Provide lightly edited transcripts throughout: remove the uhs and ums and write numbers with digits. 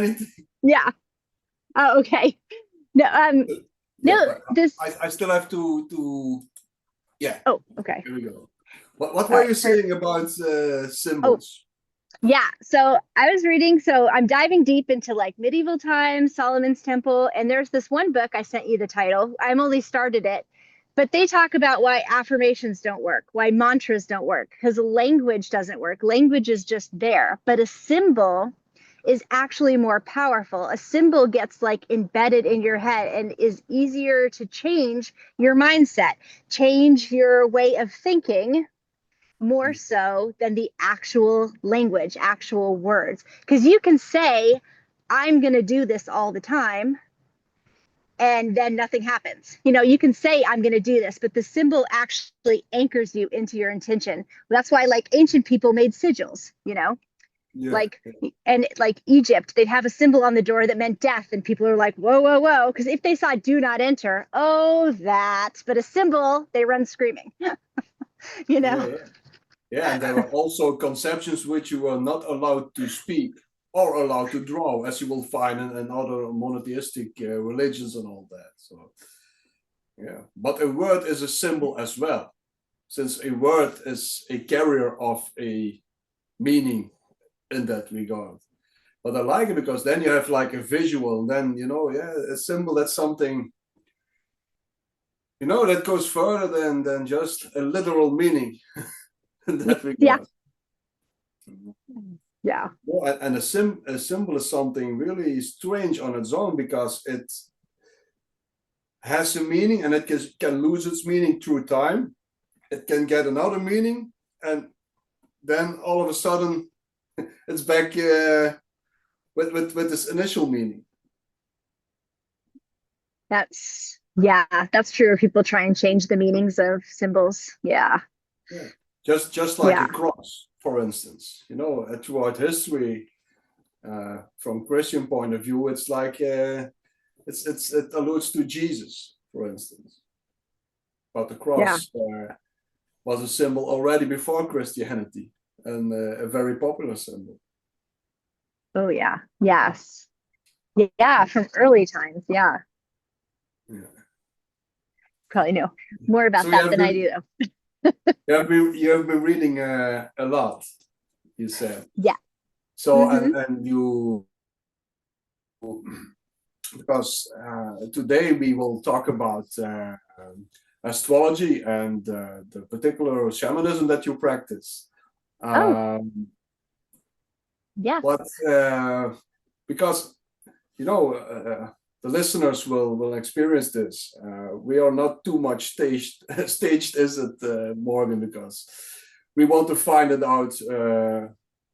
anything. Yeah. Oh, okay. No, Yeah, no, but this, I still have to yeah. oh, okay. Here we go. What All were right. you saying about Oh, symbols? yeah. So I was reading, so I'm diving deep into like medieval times, Solomon's Temple, and there's this one book I sent you the title. I'm only started it, but they talk about why affirmations don't work, why mantras don't work, because language doesn't work. Language is just there, but a symbol is actually more powerful. A symbol gets like embedded in your head and is easier to change your mindset, change your way of thinking more so than the actual language, actual words. Because you can say, I'm going to do this all the time, and then nothing happens. You know, you can say, I'm going to do this, but the symbol actually anchors you into your intention. That's why, like, ancient people made sigils, you know, Yeah, like, and like Egypt, they'd have a symbol on the door that meant death, and people are like, whoa, whoa, whoa. Because if they saw do not enter, oh, that, but a symbol, they run screaming, you yeah, know? yeah. Yeah, and there were also conceptions which you were not allowed to speak or allowed to draw, as you will find in other monotheistic religions and all that. So, yeah. But a word is a symbol as well, since a word is a carrier of a meaning in that regard. But I like it because then you have like a visual, and then, yeah, a symbol that's something, that goes further than just a literal meaning in that Yeah. regard. Yeah. Well, and a symbol is something really strange on its own because it has a meaning and it can lose its meaning through time. It can get another meaning, and then all of a sudden it's back with this initial meaning. Yeah, that's true. People try and change the meanings of symbols. Yeah. Yeah, just like Yeah. a cross, for instance. Throughout history, from Christian point of view, it's like it alludes to Jesus, for instance. But the Yeah. cross was a symbol already before Christianity, and a very popular symbol. Oh, yeah. Yes. Yeah. From early times. Yeah. Yeah. Probably know more So about that than I do, though. you have been reading a lot, you said. Yeah. So Mm-hmm. and you because today we will talk about astrology and the particular shamanism that you practice. Oh, Um, yes. but because the listeners will experience this. We are not too much staged, staged is it, Morgan? Because we want to find it out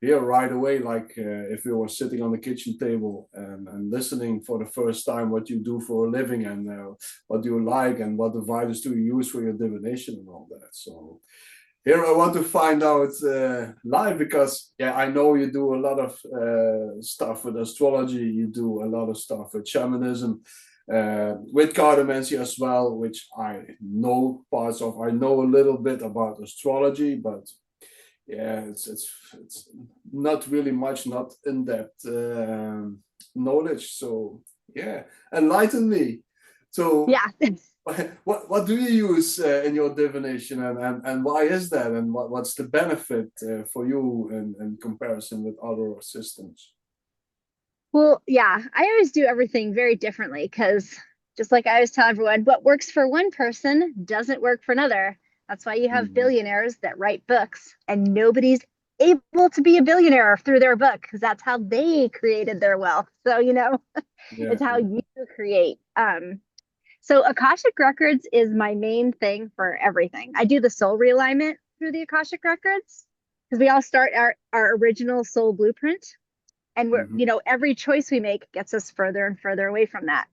here right away. Like if we were sitting on the kitchen table and listening for the first time what you do for a living and what do you like and what devices do you use for your divination and all that. So here I want to find out live because I know you do a lot of stuff with astrology. You do a lot of stuff with shamanism, with cartomancy as well, which I know parts of. I know a little bit about astrology, but it's not really much, not in depth knowledge. So enlighten me. So Yeah. what do you use in your divination, and why is that, and what's the benefit for you in comparison with other systems? Well, yeah, I always do everything very differently because just like I always tell everyone, what works for one person doesn't work for another. That's why you have Mhm. billionaires that write books and nobody's able to be a billionaire through their book because that's how they created their wealth. So, Yeah, it's how yeah. you create. So Akashic Records is my main thing for everything. I do the soul realignment through the Akashic Records because we all start our original soul blueprint, and Mhm. every choice we make gets us further and further away from that.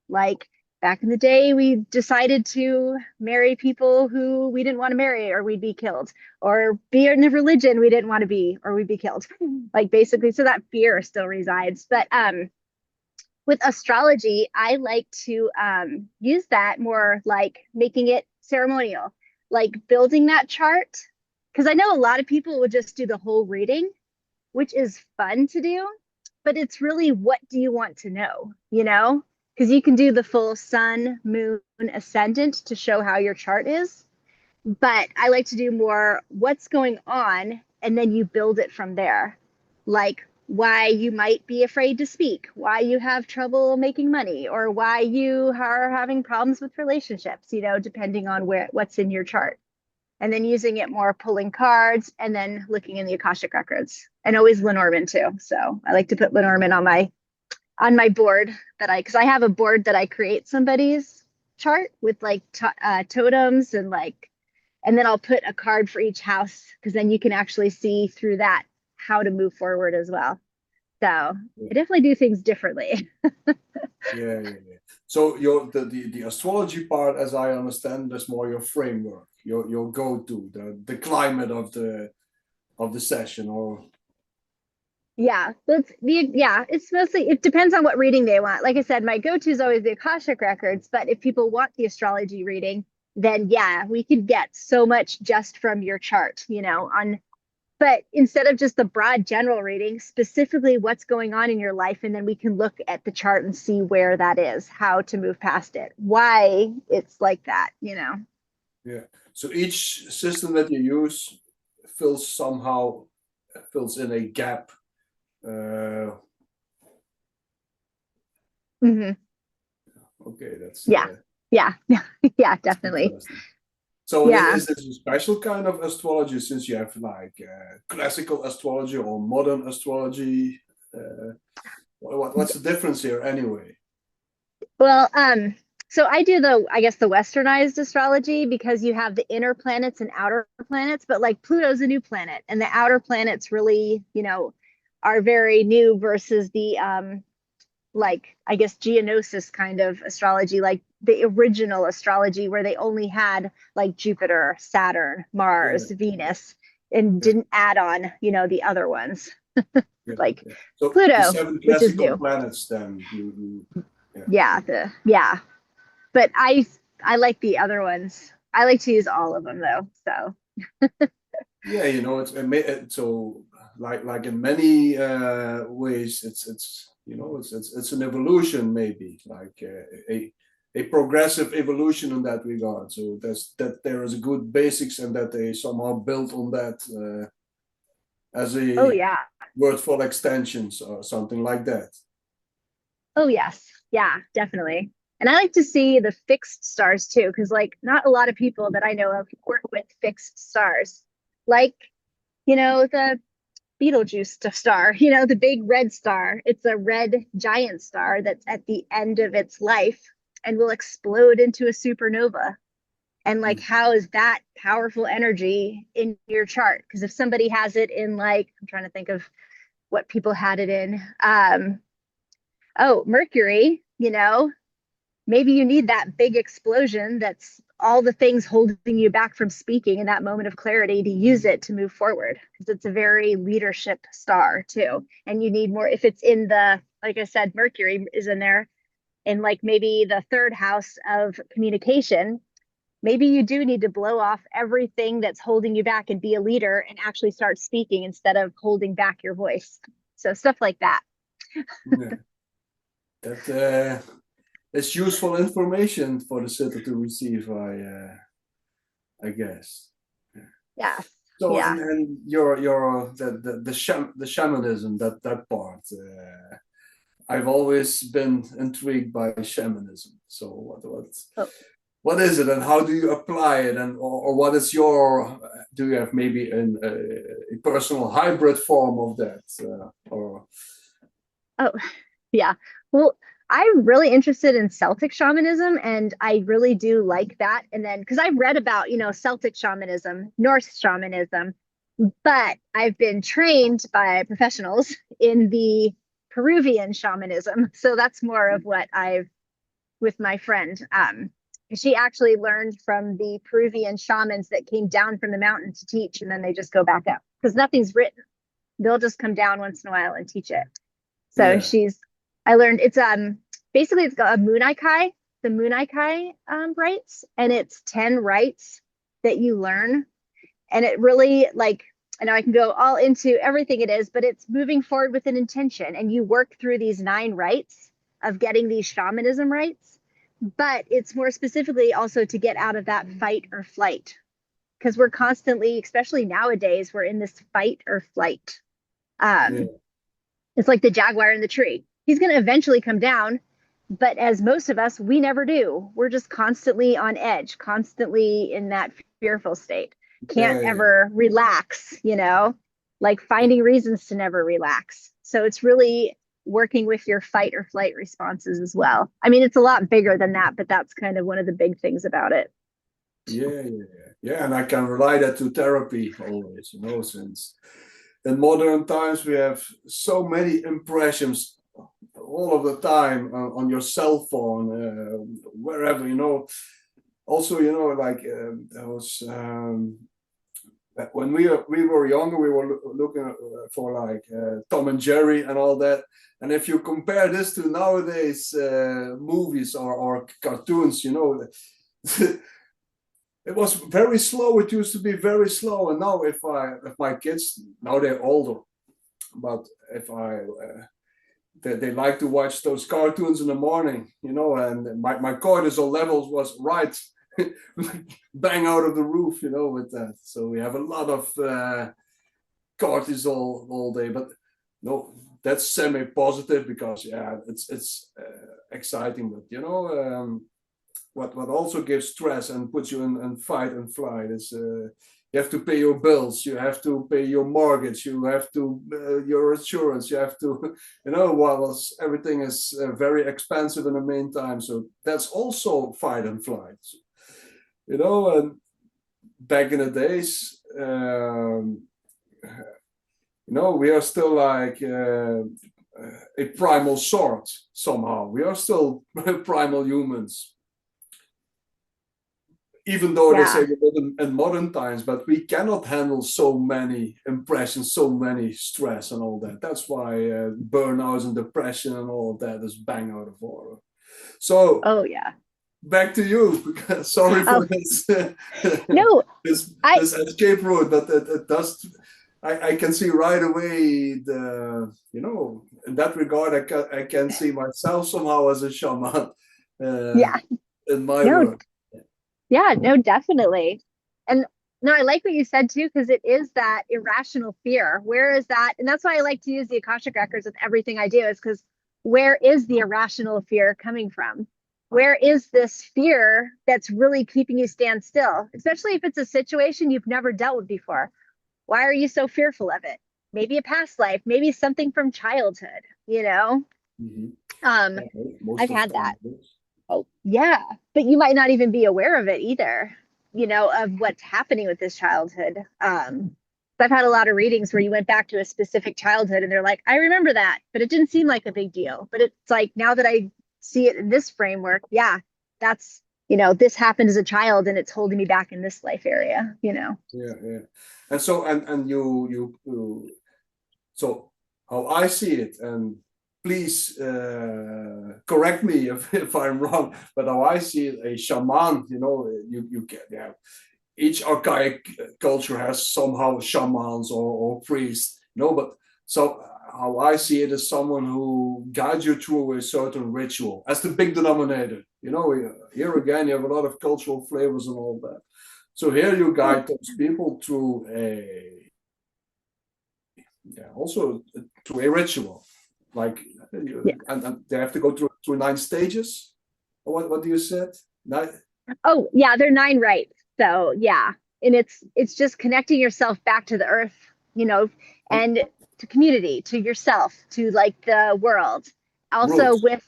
Like back in the day, we decided to marry people who we didn't want to marry or we'd be killed, or be in a religion we didn't want to be or we'd be killed. Like basically, so that fear still resides. But with astrology, I like to use that more like making it ceremonial, like building that chart. Because I know a lot of people would just do the whole reading, which is fun to do, but it's really, what do you want to know, you know? Because you can do the full sun, moon, ascendant to show how your chart is. But I like to do more what's going on, and then you build it from there. Like why you might be afraid to speak, why you have trouble making money, or why you are having problems with relationships, you know, depending on what's in your chart. And then using it more, pulling cards, and then looking in the Akashic Records, and always Lenormand too. So I like to put Lenormand on my board because I have a board that I create somebody's chart with like totems and like, and then I'll put a card for each house, because then you can actually see through that how to move forward as well. So I definitely do things differently. Yeah. So the astrology part, as I understand, is more your framework, your go-to, the climate of the session, or Yeah, it's mostly, it depends on what reading they want. Like I said, my go-to is always the Akashic Records, but if people want the astrology reading, then yeah, we could get so much just from your chart, you know, but instead of just the broad general reading, specifically what's going on in your life, and then we can look at the chart and see where that is, how to move past it, why it's like that, you know. yeah. So each system that you use fills in a gap. Hmm. Okay, that's Yeah, yeah, yeah, that's definitely. interesting. So Yeah. is this a special kind of astrology, since you have like classical astrology or modern astrology? What's the difference here anyway? Well, so I do I guess the westernized astrology, because you have the inner planets and outer planets, but like Pluto's a new planet, and the outer planets really, you know, are very new versus the like, I guess, Geonosis kind of astrology, like the original astrology where they only had like Jupiter, Saturn, Yeah, Mars, Venus, and yeah, didn't add on, you know, the other ones, yeah, like yeah. So the Pluto, seven which is classical new. planets, then yeah, Yeah, but I like the other ones. I like to use all of them though. So yeah. So like in many ways, it's an evolution, maybe like a progressive evolution in that regard. So that there is a good basics, and that they somehow built on that as oh a yeah. wordful extensions or something like that. Oh yes. Yeah, definitely. And I like to see the fixed stars too, because like not a lot of people that I know of work with fixed stars. Like, you know, the Betelgeuse star, you know, the big red star. It's a red giant star that's at the end of its life and will explode into a supernova. And like, how is that powerful energy in your chart? Because if somebody has it in, like, I'm trying to think of what people had it in. Oh, Mercury, you know, maybe you need that big explosion that's all the things holding you back from speaking in that moment of clarity, to use it to move forward, because it's a very leadership star too. And you need more, if it's in the, like I said, Mercury is in there in like maybe the third house of communication. Maybe you do need to blow off everything that's holding you back and be a leader and actually start speaking instead of holding back your voice. So stuff like that. Yeah, that is useful information for the sitter to receive. I guess. Yeah. So Yeah. and your the shamanism, that part. I've always been intrigued by shamanism. So Oh, what is it, and how do you apply it, and or what is your, do you have maybe a personal hybrid form of that, or oh, yeah. Well, I'm really interested in Celtic shamanism, and I really do like that. And then, because I've read about, you know, Celtic shamanism, Norse shamanism, but I've been trained by professionals in the Peruvian shamanism. So that's more of what I've, with my friend. She actually learned from the Peruvian shamans that came down from the mountain to teach, and then they just go back up because nothing's written. They'll just come down once in a while and teach it. So yeah, she's, I learned it's basically it's got a Munaikai, the Munaikai rites, and it's 10 rites that you learn. And it really, like, I know I can go all into everything it is, but it's moving forward with an intention. And you work through these 9 rites of getting these shamanism rights, but it's more specifically also to get out of that fight or flight. Because we're constantly, especially nowadays, we're in this fight or flight. Yeah. It's like the jaguar in the tree. He's going to eventually come down, but as most of us, we never do. We're just constantly on edge, constantly in that fearful state. Can't Yeah. ever relax, like finding reasons to never relax. So it's really working with your fight or flight responses as well. I mean, it's a lot bigger than that, but that's kind of one of the big things about it. Yeah, and I can relate that to therapy always, since in modern times we have so many impressions all of the time on your cell phone, wherever, Also, like there was when we were younger, we were looking for like Tom and Jerry and all that. And if you compare this to nowadays movies or cartoons, it was very slow. It used to be very slow. And now if my kids, now they're older, but if they like to watch those cartoons in the morning, and my cortisol levels was right bang out of the roof, with that. So we have a lot of cortisol all day, but no, that's semi-positive because it's exciting, but what also gives stress and puts you in fight and flight is you have to pay your bills, you have to pay your mortgage, you have to your insurance, you have to while everything is very expensive in the meantime. So that's also fight and flight, and back in the days, we are still like a primal sort somehow. We are still primal humans. Even though they say we live in modern times, but we cannot handle so many impressions, so many stress and all that. That's why burnouts and depression and all of that is bang out of order. So, back to you. Sorry for this. No, this escape route, but it does. I can see right away in that regard, I can see myself somehow as a shaman. In my work. Yeah, no, definitely. And no, I like what you said too, because it is that irrational fear. Where is that? And that's why I like to use the Akashic Records with everything I do, is because where is the irrational fear coming from? Where is this fear that's really keeping you stand still, especially if it's a situation you've never dealt with before? Why are you so fearful of it? Maybe a past life, maybe something from childhood, Mm-hmm. I've had that. Oh, yeah. But you might not even be aware of it either, of what's happening with this childhood. I've had a lot of readings where you went back to a specific childhood and they're like, I remember that, but it didn't seem like a big deal. But it's like, now that I see it in this framework, that's, this happened as a child and it's holding me back in this life area, Yeah. And so, and you so how I see it, and please correct me if I'm wrong, but how I see it, a shaman, you get, each archaic culture has somehow shamans or priests, but so how I see it is someone who guides you through a certain ritual as the big denominator. Here again, you have a lot of cultural flavors and all that. So here you guide those people through also through a ritual, like and they have to go through 9 stages. What do you said? Oh yeah, they're 9 rites. So and it's just connecting yourself back to the earth, and to community, to yourself, to like the world. Also Roots. with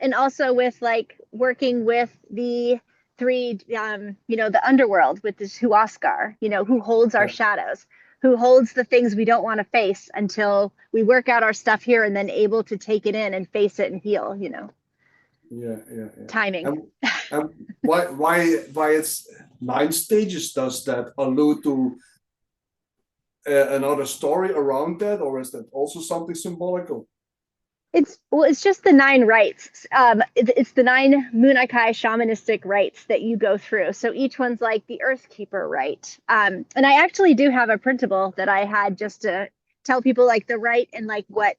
and also with like working with the 3 the underworld, with this Huascar, who holds our shadows, who holds the things we don't want to face until we work out our stuff here and then able to take it in and face it and heal, timing. And why it's 9 stages? Does that allude to another story around that, or is that also something symbolical? It's just the 9 rites. It's the 9 Munaikai shamanistic rites that you go through. So each one's like the Earth Keeper rite. And I actually do have a printable that I had just to tell people like the rite and like what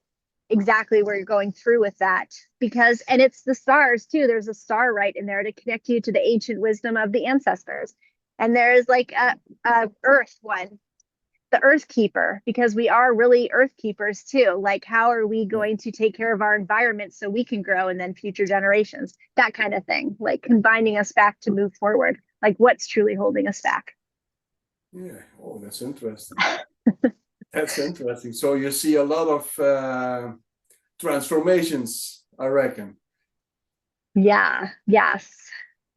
exactly where you're going through with that. Because and it's the stars too. There's a star rite in there to connect you to the ancient wisdom of the ancestors. And there's like a Earth one, the earth keeper, because we are really earth keepers too. Like, how are we Yeah. going to take care of our environment so we can grow and then future generations, that kind of thing, like combining us back to move forward, like what's truly holding us back. Yeah. Oh, that's interesting. That's interesting. So you see a lot of transformations, I reckon. Yeah, yes,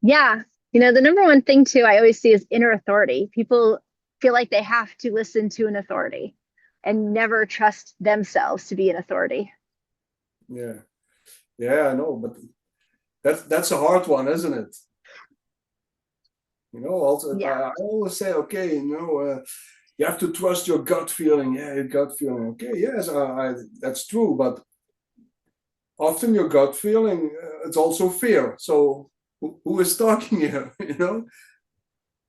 yeah. The number one thing too I always see is inner authority. People feel like they have to listen to an authority and never trust themselves to be an authority. Yeah. Yeah, I know, but that's a hard one, isn't it? Also, Yeah, I always say, okay, you have to trust your gut feeling. Yeah, your gut feeling. Okay, yes, that's true. But often your gut feeling, it's also fear. So who is talking here?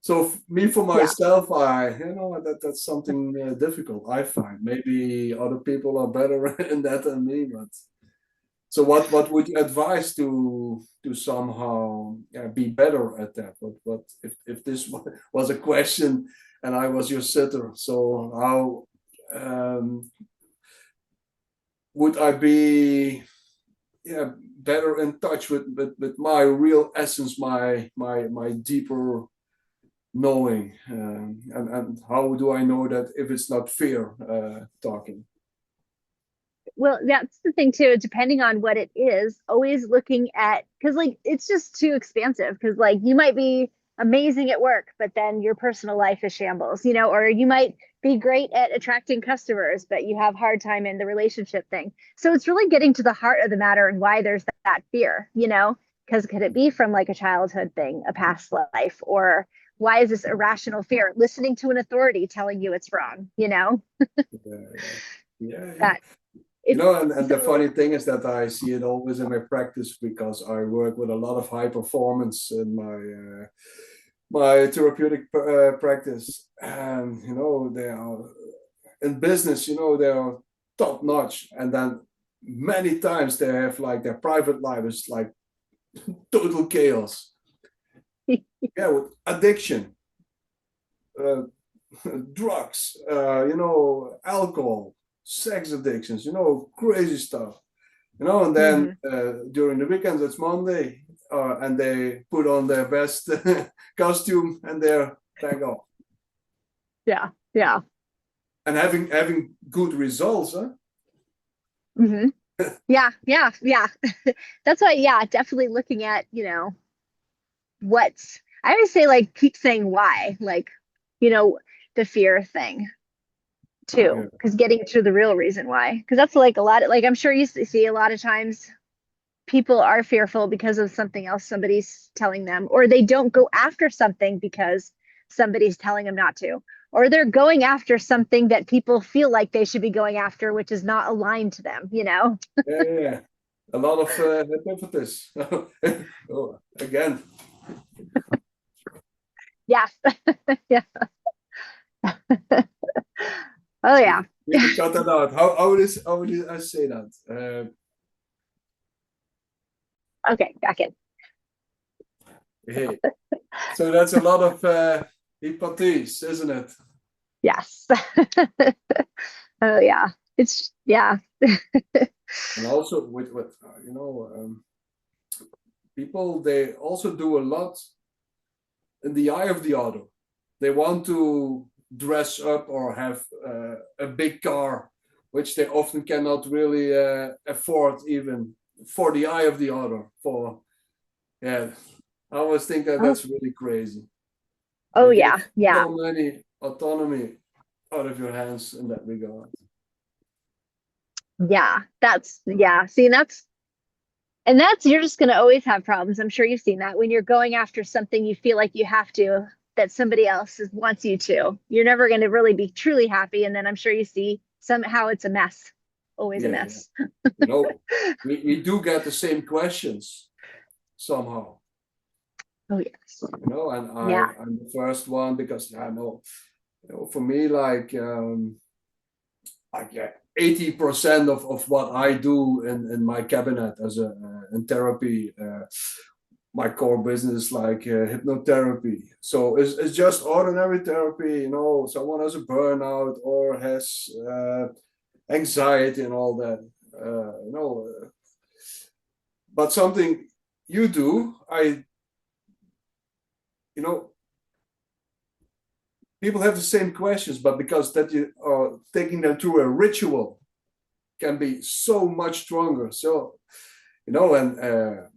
So me for yeah. myself, that's something difficult. I find maybe other people are better in that than me. But so what would you advise to somehow be better at that? What if this was a question and I was your sitter? So how would I be better in touch with my real essence, my deeper knowing, and how do I know that if it's not fear talking? Well, that's the thing too, depending on what it is, always looking at, because like it's just too expansive. Because like you might be amazing at work, but then your personal life is shambles, or you might be great at attracting customers, but you have hard time in the relationship thing. So it's really getting to the heart of the matter and why there's that fear. Because could it be from like a childhood thing, a past life, or why is this irrational fear? Listening to an authority telling you it's wrong. Yeah, yeah, yeah. That it's And the so funny thing is that I see it always in my practice because I work with a lot of high performance in my therapeutic practice, and they are in business. They are top notch, and then many times they have like their private life is like total chaos. Yeah, with addiction, uh, drugs, alcohol, sex addictions, crazy stuff. And then mhm. during the weekends, it's Monday, and they put on their best costume and they're back off Yeah, yeah. and having good results, huh? Hmm. Yeah, yeah, yeah. That's why, yeah, definitely looking at, what's, I always say, like, keep saying why, like, you know, the fear thing Yeah, too, because getting to the real reason why, because that's like a lot of, like, I'm sure you see a lot of times people are fearful because of something else somebody's telling them, or they don't go after something because somebody's telling them not to, or they're going after something that people feel like they should be going after, which is not aligned to them. yeah, yeah, yeah. A lot of hypnosis. Oh, again, Yeah. Yeah. Oh we yeah. need to cut that out. How would I say that? Okay, back in. Hey, so that's a lot of hypnosis, isn't it? Yes. Oh yeah. It's yeah. And also with people, they also do a lot in the eye of the other. They want to dress up or have a big car, which they often cannot really afford even for the eye of the other. For yeah, I always think that Oh, that's really crazy. oh You yeah. give Yeah. so many autonomy out of your hands in that regard. Yeah. That's yeah. See, and that's you're just gonna always have problems. I'm sure you've seen that when you're going after something you feel like you have to, that somebody else wants you to. You're never gonna really be truly happy. And then I'm sure you see somehow it's a mess. always a Yeah, mess. you know, we do get the same questions somehow, Oh yes. you know, and Yeah. I'm the first one because I know, you know, for me, like yeah, 80% of what I do in my cabinet as a in therapy, my core business like hypnotherapy. So it's just ordinary therapy, you know, someone has a burnout or has anxiety and all that, you know, but something you do, you know, people have the same questions, but because that you are taking them through a ritual can be so much stronger. So, you know, and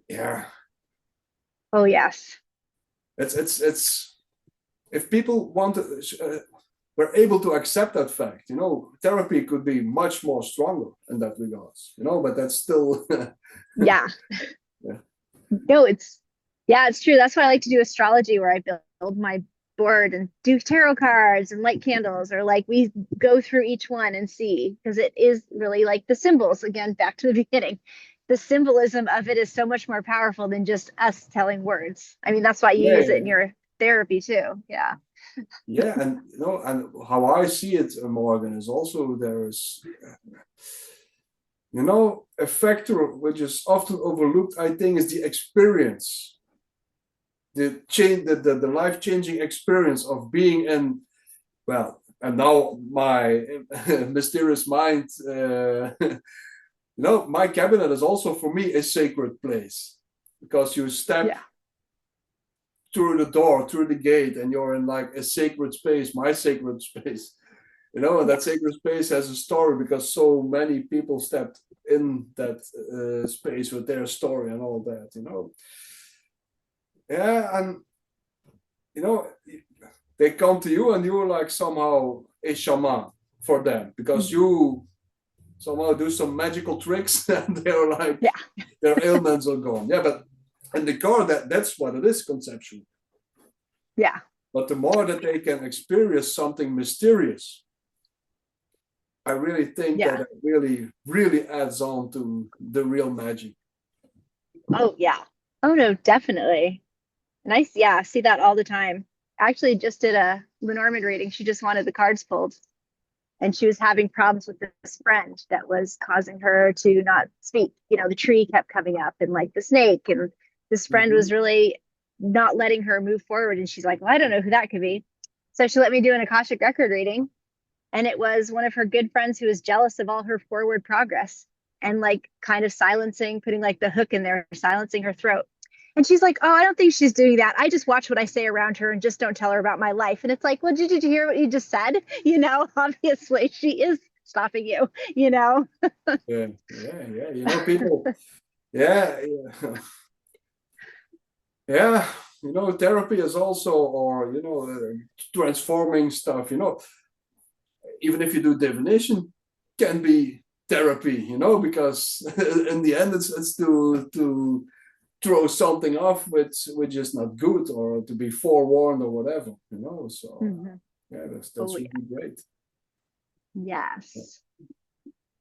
yeah, Oh yes. it's if people want to, we're able to accept that fact, you know, therapy could be much more stronger in that regards, you know, but that's still, Yeah. yeah, No, it's true. That's why I like to do astrology, where I build my board and do tarot cards and light candles, or like we go through each one and see, because it is really like the symbols, again, back to the beginning. The symbolism of it is so much more powerful than just us telling words. I mean, that's why you use it in yeah, your therapy too. Yeah. yeah, and you know, and how I see it, Morgan, is also there is, you know, a factor which is often overlooked, I think, is the experience, the change, the life-changing experience of being in, well, and now my mysterious mind, you know, my cabinet is also for me a sacred place because you step Yeah. through the door, through the gate, and you're in like a sacred space, my sacred space, you know, and that Yes. sacred space has a story because so many people stepped in that space with their story and all that, you know. Yeah, and you know, they come to you and you're like somehow a shaman for them because Mhm. you somehow do some magical tricks and they're like Yeah. their ailments are gone. Yeah, but in the car, that's what it is conceptually. Yeah. But the more that they can experience something mysterious, I really think that Yeah. it really, really adds on to the real magic. Oh yeah. Oh no, definitely. Nice. Yeah, I see that all the time. I actually just did a Lenormand reading. She just wanted the cards pulled, and she was having problems with this friend that was causing her to not speak. You know, the tree kept coming up and like the snake, and this friend was Mm-hmm. really not letting her move forward. And she's like, well, I don't know who that could be. So she let me do an Akashic record reading. And it was one of her good friends who was jealous of all her forward progress, and like kind of silencing, putting like the hook in there, silencing her throat. And she's like, oh, I don't think she's doing that. I just watch what I say around her and just don't tell her about my life. And it's like, well, did you hear what you just said? You know, obviously she is stopping you, you know? Yeah, yeah, yeah. You know, people. Yeah, yeah, yeah. You know, therapy is also, or you know, transforming stuff. You know, even if you do divination, can be therapy. You know, because in the end, it's to throw something off which is not good or to be forewarned or whatever. You know, so Mm-hmm. yeah, Oh, that's yeah. really great. Yes.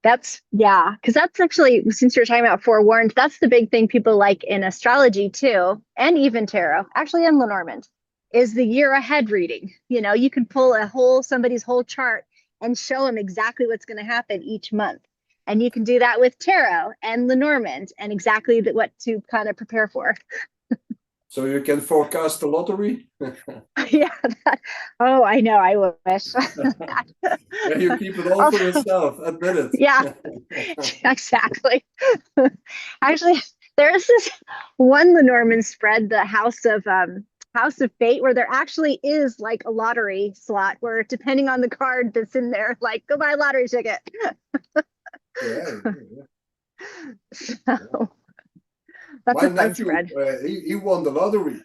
That's, yeah, because that's actually, since you're talking about forewarned, that's the big thing people like in astrology too, and even tarot, actually, in Lenormand, is the year ahead reading. You know, you can pull somebody's whole chart and show them exactly what's going to happen each month. And you can do that with tarot and Lenormand, and exactly what to kind of prepare for. So you can forecast the lottery. Yeah. Oh, I know. I wish. Yeah, you keep it all I'll, for yourself. Admit yeah, it. exactly. Actually, there's this one Lenormand spread, the House of Fate, where there actually is like a lottery slot where, depending on the card that's in there, like go buy a lottery ticket. Yeah, yeah, yeah. So that's My a fun nephew, spread. he won the lottery,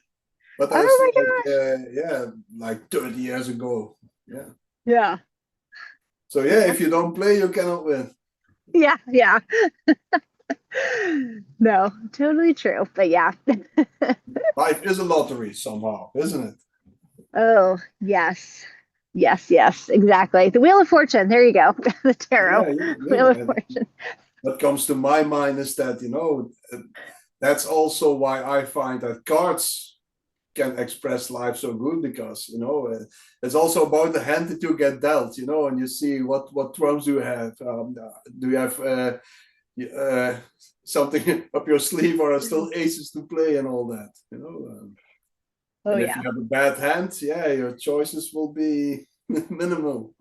but that's Oh my like gosh. yeah, like 30 years ago. Yeah. Yeah. So Oh, yeah, if that's you don't play, you cannot win. yeah, yeah. No, totally true. But yeah. Life is a lottery somehow, isn't it? Oh, yes. Yes, yes, exactly. The Wheel of Fortune. There you go. The tarot. Yeah, Wheel yeah. of And Fortune. what comes to my mind is that, that's also why I find that cards can express life so good, because it's also about the hand that you get dealt, and you see what trumps you have. Do you have uh, something up your sleeve, or are still aces to play and all that, Oh and if you yeah. have a bad hand, yeah, your choices will be minimal.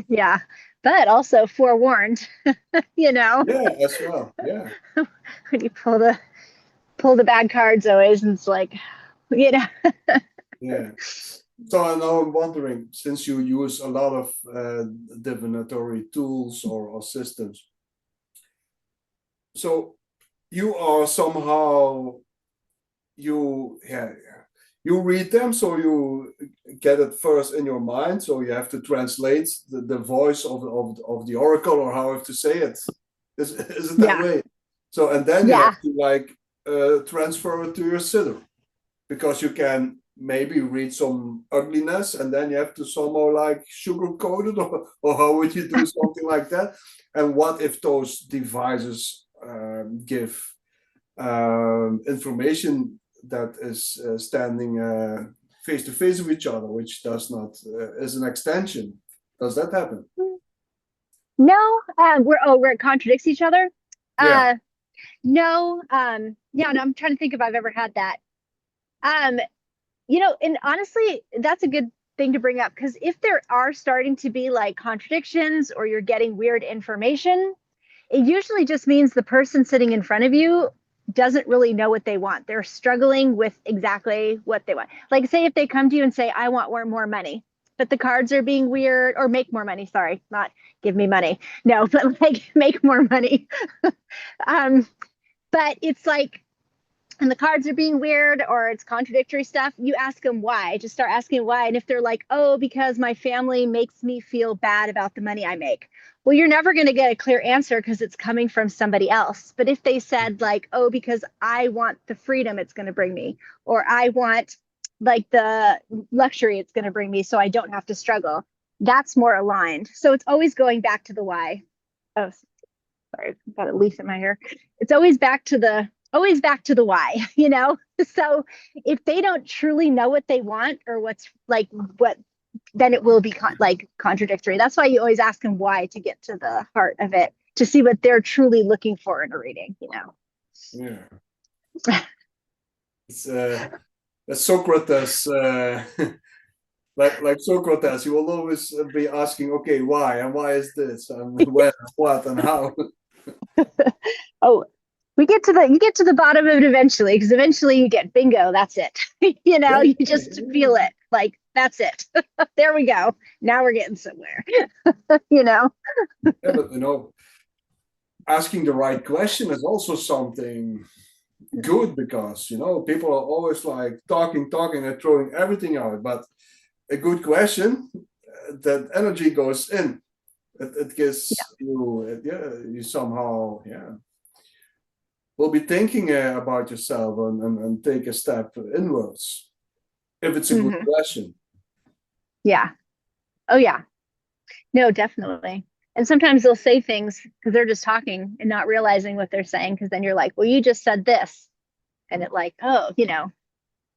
Yeah. But also forewarned, you know, Yeah, as well. Yeah, when you pull the bad cards always, and it's like, you know. yeah. So now I'm wondering, since you use a lot of divinatory tools or systems, so you are somehow you read them, so you get it first in your mind, so you have to translate the voice of the oracle, or how I have to say it. Is it that Yeah. way? So, and then you have Yeah. to like transfer it to your sitter, because you can maybe read some ugliness, and then you have to somehow like sugarcoat it, or how would you do something like that? And what if those devices give information that is standing face to face with each other, which does not is an extension? Does that happen? No, where it contradicts each other. Yeah, Uh, no, yeah, and I'm trying to think if I've ever had that. Um, and honestly, that's a good thing to bring up, because if there are starting to be like contradictions, or you're getting weird information, it usually just means the person sitting in front of you doesn't really know what they want. They're struggling with exactly what they want. Like, say if they come to you and say, I want more money, but the cards are being weird, or make more money. Sorry, not give me money. No, but like make more money. um, but it's like, and the cards are being weird, or it's contradictory stuff, you ask them why. Just start asking why. And if they're like, oh, because my family makes me feel bad about the money I make. Well, you're never going to get a clear answer, because it's coming from somebody else. But if they said like, oh, because I want the freedom it's going to bring me, or I want like the luxury it's going to bring me so I don't have to struggle, that's more aligned. So it's always going back to the why. Oh, sorry, I've got a leaf in my hair. It's always back to the why, So if they don't truly know what they want, or what's like what, then it will be like contradictory. That's why you always ask them why, to get to the heart of it, to see what they're truly looking for in a reading. yeah. It's Socrates. Like Socrates, he will always be asking, okay, why, and why is this, and when, what, and how. Oh, you get to the bottom of it eventually, because eventually you get bingo, that's it. Yeah, You yeah, just feel it, like that's it. There we go, now we're getting somewhere. you know yeah. But asking the right question is also something good, because people are always like talking and throwing everything out, but a good question, that energy goes in. It gives you, yeah, you somehow, yeah, will be thinking about yourself, and take a step inwards if it's a good hmm question. yeah. Oh yeah. No, definitely. And sometimes they'll say things because they're just talking and not realizing what they're saying, because then you're like, well, you just said this. And it like, oh,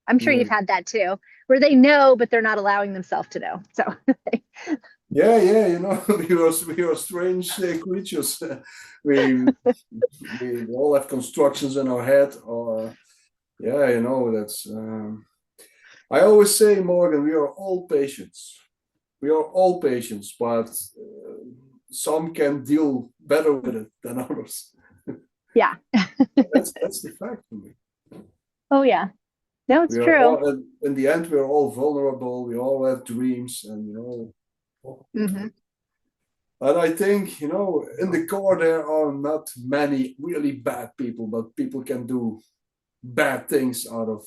I'm sure Yeah, you've had that too, where they know, but they're not allowing themselves to know. So yeah. We are strange creatures. we, we all have constructions in our head, or yeah, that's. I always say, Morgan, we are all patients. We are all patients, but some can deal better with it than others. yeah. That's the fact for me. Oh yeah. No, it's We are true. all, in the end, we are all vulnerable. We all have dreams, and hmm but I think in the core there are not many really bad people, but people can do bad things out of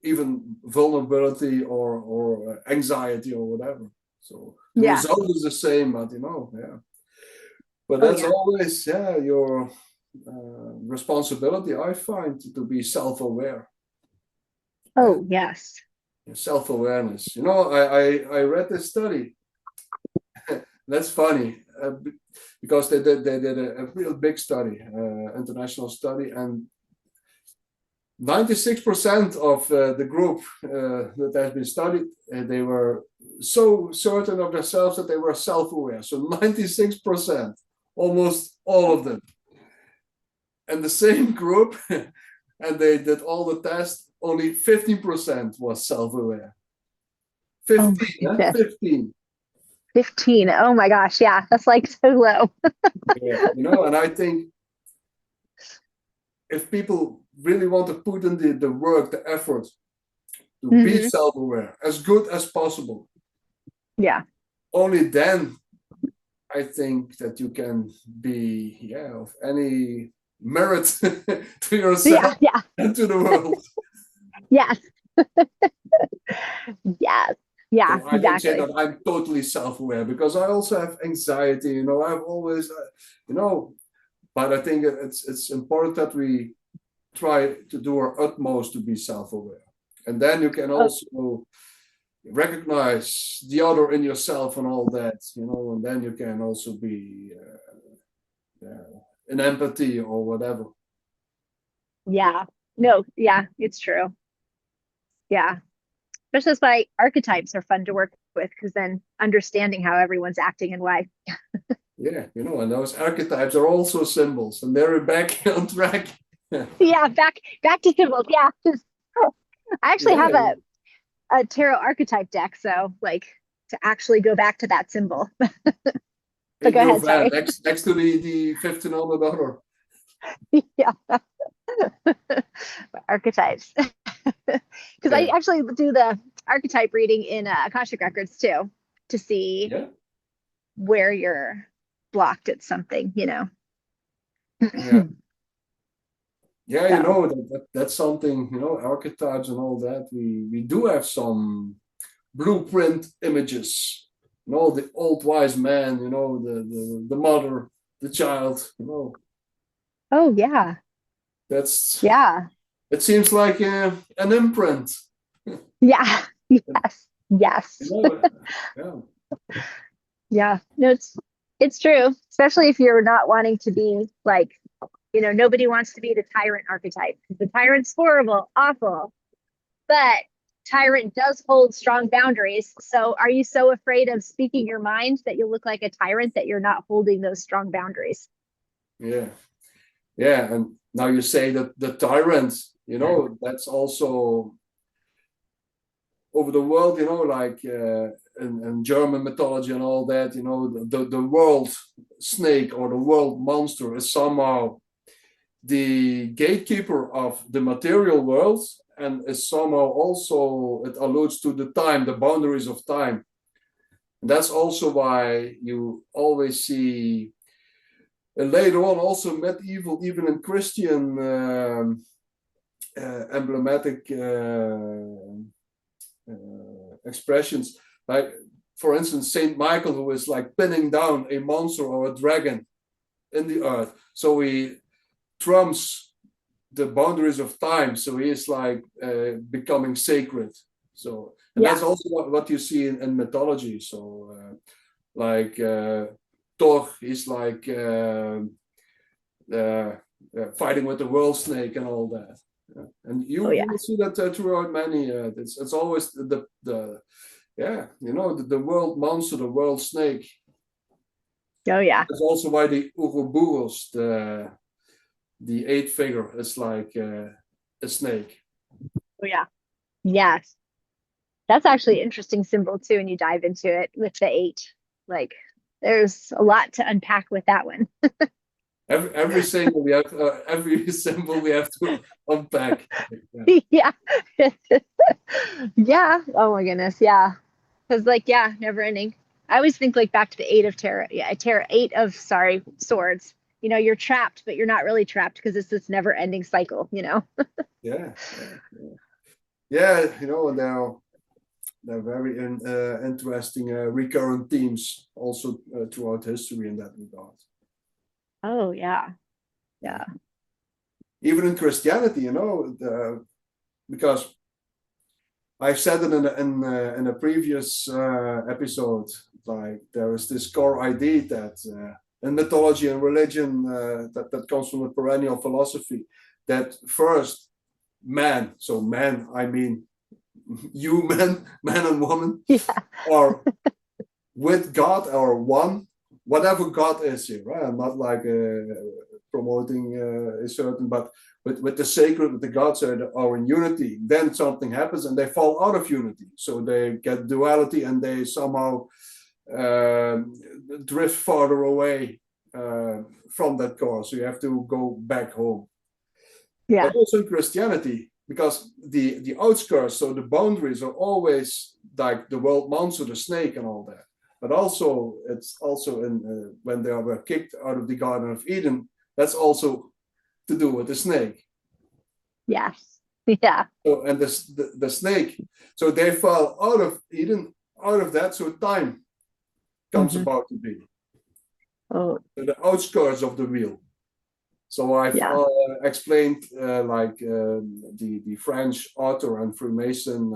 even vulnerability, or anxiety, or whatever. So the Yeah. result is the same, but yeah. But Oh that's yeah. always, yeah, your responsibility, I find, to be self-aware. And Oh yes. self-awareness. You know, I read this study. That's funny because they did a real big study, international study, and 96% of the group that has been studied, they were so certain of themselves that they were self-aware. So 96%, almost all of them. And the same group, and they did all the tests, only 15% was self-aware. Oh 15, my huh? goodness. 15. 15. Oh my gosh. Yeah. That's like so low. Yeah, you know, and I think if people really want to put in the work, the effort to be Hmm. self-aware as good as possible, Yeah. only then I think that you can be, yeah, of any merit to Yeah. yourself Yeah. and to the world. Yes. Yes. Yeah. So I don't say Exactly. that I'm totally self-aware because I also have anxiety. You know, I've always, you know, but I think it's important that we try to do our utmost to be self-aware, and then you can Oh, also recognize the other in yourself and all that. You know, and then you can also be in empathy or whatever. yeah. No. Yeah. It's true. Yeah. Especially that's why archetypes are fun to work with because then understanding how everyone's acting and why. Yeah, you know, and those archetypes are also symbols, and they're back on track. Yeah, Yeah. Back to symbols. Yeah. I actually have yeah. a tarot archetype deck, so like to actually go back to that symbol. But In go your ahead. van, Sorry. next to the $1,500. Yeah. Archetypes. Because I Yeah, actually do the archetype reading in Akashic Records too to see yeah, where you're blocked at something. yeah, yeah. You So, know that's something. You know, archetypes and all that. We do have some blueprint images. You know, the old wise man. You know, the mother, the child. You know, oh yeah, that's. yeah, It seems like an imprint. yeah, yes, You yes, know, yeah. yeah. No, it's true, especially if you're not wanting to be like, nobody wants to be the tyrant archetype. The tyrant's horrible, awful, but tyrant does hold strong boundaries. So are you so afraid of speaking your mind that you'll look like a tyrant that you're not holding those strong boundaries? Yeah, yeah, and now you say that the tyrant, you know, that's also over the world, you know, like in German mythology and all that, you know, the world snake or the world monster is somehow the gatekeeper of the material world, and is somehow also, it alludes to the time, the boundaries of time. And that's also why you always see later on also medieval, even in Christian emblematic expressions, like for instance Saint Michael, who is like pinning down a monster or a dragon in the earth, so he trumps the boundaries of time, so he is like becoming sacred. So, and Yeah. that's also what you see in mythology. So like Thor is like fighting with the world snake and all that. Yeah. And Oh you yeah. will see that throughout many. It's always the yeah, you know, the world monster, the world snake. Oh yeah. That's also why the Ouroboros, the eighth figure, is like a snake. Oh yeah. Yes. That's actually an interesting symbol too when you dive into it with the eight. Like there's a lot to unpack with that one. Every single we have, every symbol we have to unpack. Yeah. Yeah. Yeah. Oh my goodness. Yeah. Because like, yeah, never ending. I always think like back to the eight of tarot. Yeah, tarot, eight of sorry, swords. You're trapped, but you're not really trapped because it's this never ending cycle. Yeah, yeah, yeah. Yeah, you know, and they're very interesting recurrent themes also throughout history in that regard. Oh yeah. Yeah. Yeah. Even in Christianity, you know, because I've said it in a previous episode. Like there is this core idea that in mythology and religion that comes from the perennial philosophy that first man, so man, I mean human, man and woman, are with God or one, whatever God is here, right? I'm not like promoting a certain, but with the sacred, with the gods are in unity. Then something happens and they fall out of unity. So they get duality and they somehow drift farther away from that core. So you have to go back home. Yeah. But also in Christianity, because the outskirts, so the boundaries are always like the world monster, the snake, and all that. But also, it's also in when they were kicked out of the Garden of Eden. That's also to do with the snake. Yes. Yeah. So, and the snake, so they fell out of Eden, out of that. So time comes about to be. Oh. So the outskirts of the wheel. So I've explained the French author and Freemason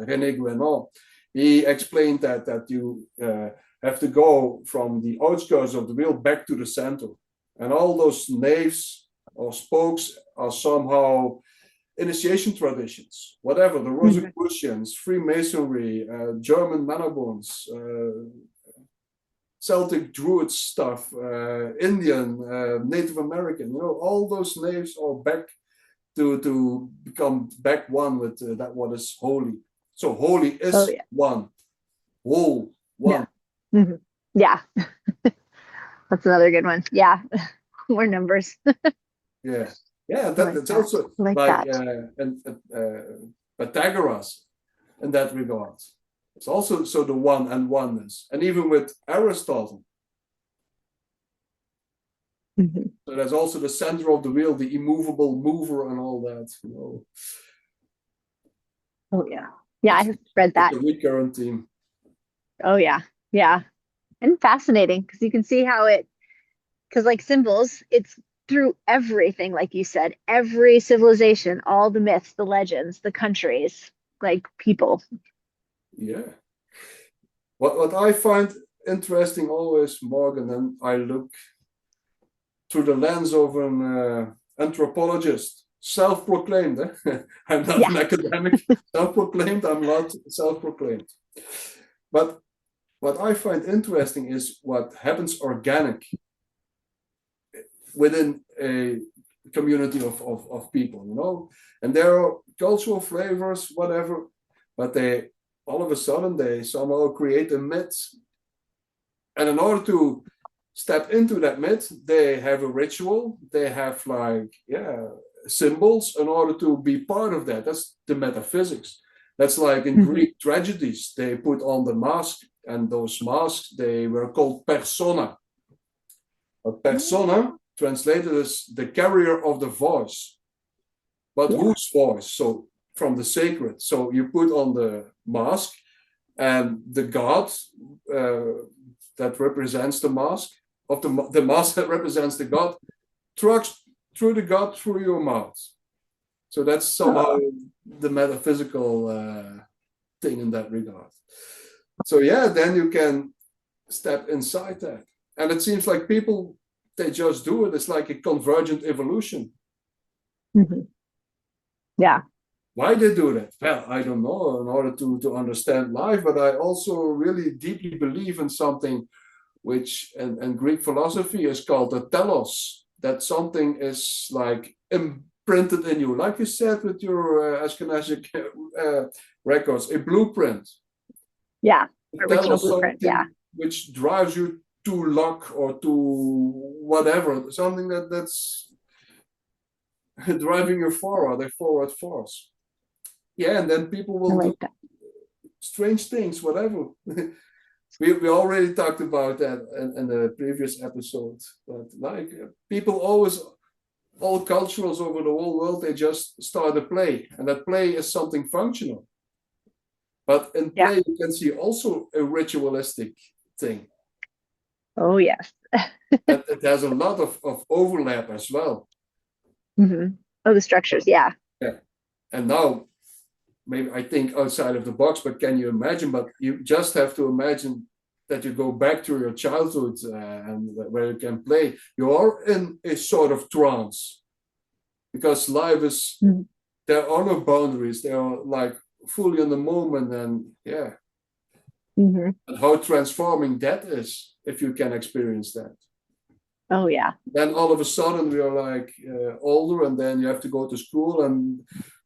René Guénon. He explained that you have to go from the outskirts of the wheel back to the center. And all those naves or spokes are somehow initiation traditions, whatever, the Rosicrucians, Freemasonry, German Mannerborns, Celtic Druid stuff, Indian, Native American, all those names are back to become back one with that what is holy. So holy is one, whole, one. Yeah. Yeah. That's another good one. Yeah. More numbers. Yeah. Yeah, that's also like Pythagoras in that regard. It's also so the one and oneness. And even with Aristotle. So there's also the center of the wheel, the immovable mover and all that. Oh yeah. Yeah, I've read that. The recurrent theme. Oh yeah. Yeah. And fascinating because you can see how because like symbols, it's through everything, like you said, every civilization, all the myths, the legends, the countries, like people. Yeah. What I find interesting always, Morgan, and I look through the lens of an anthropologist, self-proclaimed. I'm not an academic, self-proclaimed, I'm not self-proclaimed. But what I find interesting is what happens organic within a community of people, and there are cultural flavors, whatever, but they all of a sudden they somehow create a myth. And in order to step into that myth, they have a ritual, they have symbols in order to be part of that. That's the metaphysics. That's like in Greek tragedies, they put on the mask, and those masks, they were called persona. A persona translated as the carrier of the voice. But whose voice? So from the sacred. So you put on the mask, and the god that represents the mask, of the mask that represents the god, trucks through the god through your mouth. So that's somehow the metaphysical thing in that regard. So then you can step inside that. And it seems like people, they just do it. It's like a convergent evolution. Yeah. Why they do that? Well, I don't know, in order to understand life, but I also really deeply believe in something which in Greek philosophy is called the telos, that something is like imprinted in you, like you said with your Ashkenazic records, a blueprint. Yeah, original blueprint, which drives you to luck or to whatever, something that's driving you forward, a forward force. Yeah, and then people will do strange things, whatever. we already talked about that in the previous episode. But like people always, all cultures over the whole world, they just start a play, and that play is something functional. But in play, you can see also a ritualistic thing. Oh yes. It has a lot of overlap as well. Oh, the structures, yeah. Yeah, and now maybe I think outside of the box, but can you imagine? But you just have to imagine that you go back to your childhood and where you can play. You are in a sort of trance because life is, there are no boundaries. They are like fully in the moment, and yeah. And how transforming that is if you can experience that. Oh yeah. Then all of a sudden we are like older, and then you have to go to school, and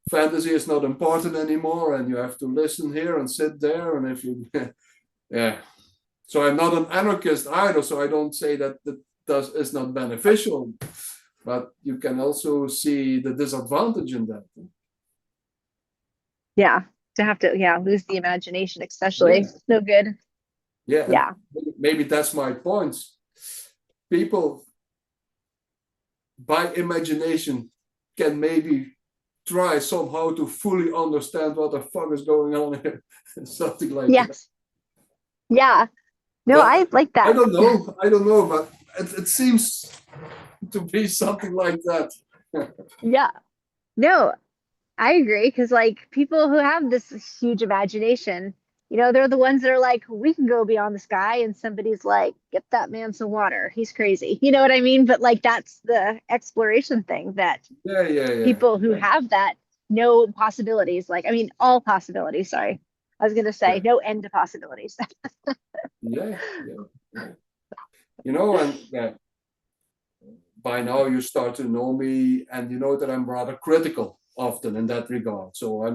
fantasy is not important anymore, and you have to listen here and sit there, and if you yeah. So I'm not an anarchist either, so I don't say that is not beneficial, but you can also see the disadvantage in that. Yeah, to have to lose the imagination, especially no good. Yeah. Maybe that's my point. People by imagination can maybe try somehow to fully understand what the fuck is going on here. Something like that. Yeah. No, but I like that. I don't know, but it seems to be something like that. Yeah. No, I agree, because like people who have this huge imagination, they're the ones that are like, we can go beyond the sky, and somebody's like, get that man some water. He's crazy. You know what I mean? But like that's the exploration thing that people who have that know possibilities. Like, I mean, all possibilities. Sorry. I was gonna say no end to possibilities. yeah. And by now you start to know me, and you know that I'm rather critical often in that regard. So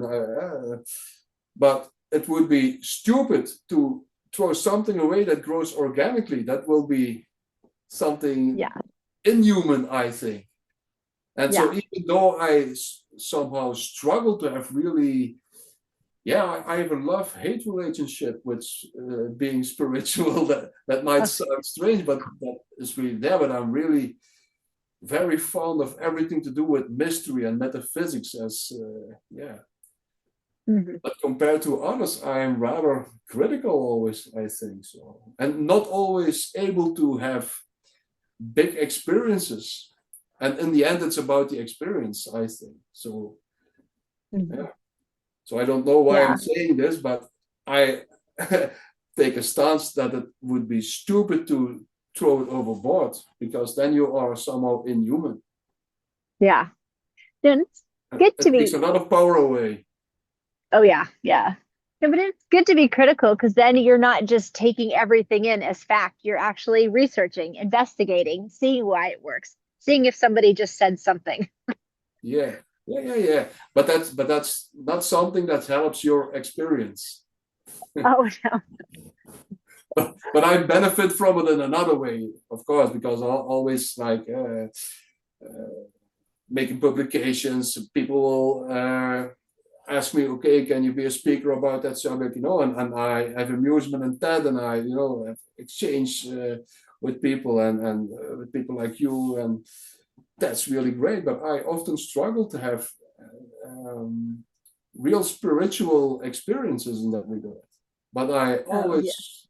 but it would be stupid to throw something away that grows organically. That will be something inhuman, I think. And so even though I somehow struggle to have really, I have a love-hate relationship with being spiritual. That might sound strange, but that is really there. But I'm really very fond of everything to do with mystery and metaphysics But compared to others, I am rather critical always, I think so. And not always able to have big experiences. And in the end, it's about the experience, I think. So, So I don't know why I'm saying this, but I take a stance that it would be stupid to throw it overboard, because then you are somehow inhuman. Yeah. Then it's good to be. It takes a lot of power away. Oh yeah. Yeah, but it's good to be critical, because then you're not just taking everything in as fact. You're actually researching, investigating, seeing why it works, seeing if somebody just said something. Yeah. But that's not something that helps your experience. Oh no. But I benefit from it in another way, of course, because I always like making publications. People will ask me, okay, can you be a speaker about that subject? And I have amusement in that, and I have exchange with people and with people like you, and that's really great. But I often struggle to have real spiritual experiences in that regard. But I always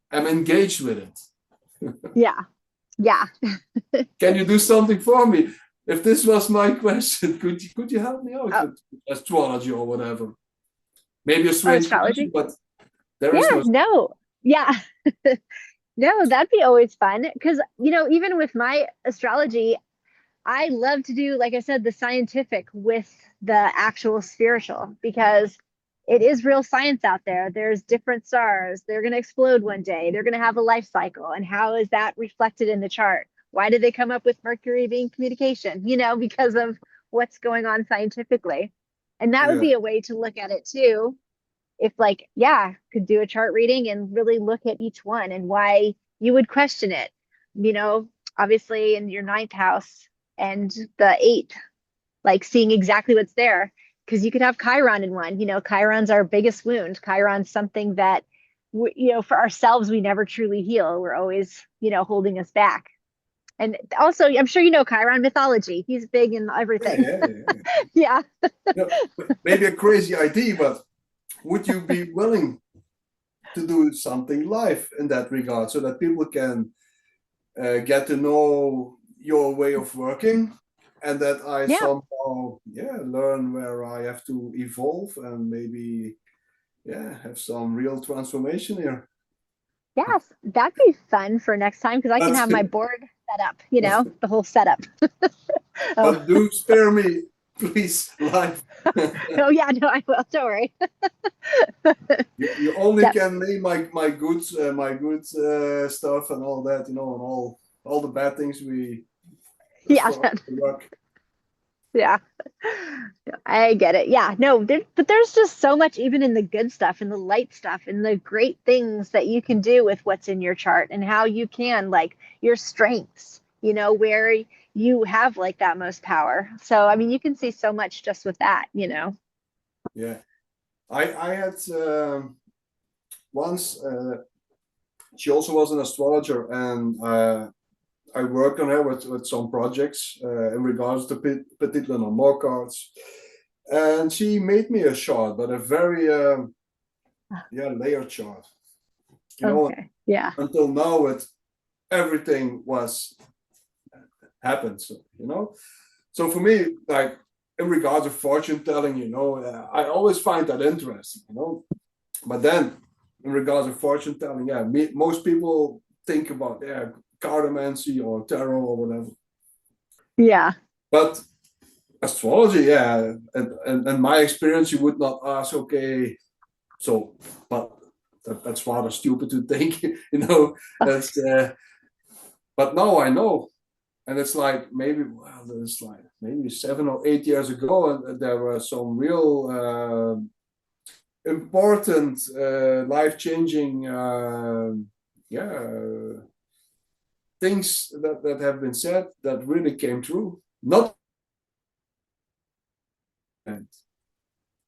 am engaged with it. Yeah. Can you do something for me? If this was my question, could you help me out with astrology or whatever? Maybe a strange question, but there is no. Yeah. No, that'd be always fun, because even with my astrology, I love to do, like I said, the scientific with the actual spiritual, because it is real science out there. There's different stars. They're going to explode one day. They're going to have a life cycle. And how is that reflected in the chart? Why did they come up with Mercury being communication? Because of what's going on scientifically. And that would be a way to look at it too. If could do a chart reading and really look at each one and why you would question it. Obviously in your 9th house and the 8th, like seeing exactly what's there, because you could have Chiron in one. Chiron's our biggest wound. Chiron's something that for ourselves we never truly heal. We're always holding us back. And also, I'm sure Chiron mythology. He's big in everything. Yeah. Maybe a crazy idea, but would you be willing to do something live in that regard, so that people can get to know your way of working, and that I somehow somehow, learn where I have to evolve and maybe, have some real transformation here. Yes, that'd be fun for next time because I can But, have my board set up, you know, the whole setup. Oh, but do spare me, please, life. oh yeah, no, I will. Don't worry. You only Yep. can name my good stuff and all that, and all the bad things we just Yeah. throw under the rug. Yeah. I get it. Yeah. No, but there's just so much, even in the good stuff and the light stuff and the great things that you can do with what's in your chart and how you can, like, your strengths, you know, where you have like that most power. So, I mean, you can see so much just with that, you know. Yeah, I had once. She also was an astrologer, and I worked on her with some projects in regards to Petit Lenormand cards. And she made me a chart, but a very layered chart. Okay. Yeah. Until now, everything was happened. So for me, like in regards of fortune telling, I always find that interesting. But then in regards of fortune telling, most people think about cartomancy or tarot or whatever. Yeah. But astrology, and my experience, you would not ask, okay, so, but that's rather stupid to think, That's, but now I know, and it's like it's like maybe 7 or 8 years ago, and there were some real important, life-changing, things that have been said that really came true. Not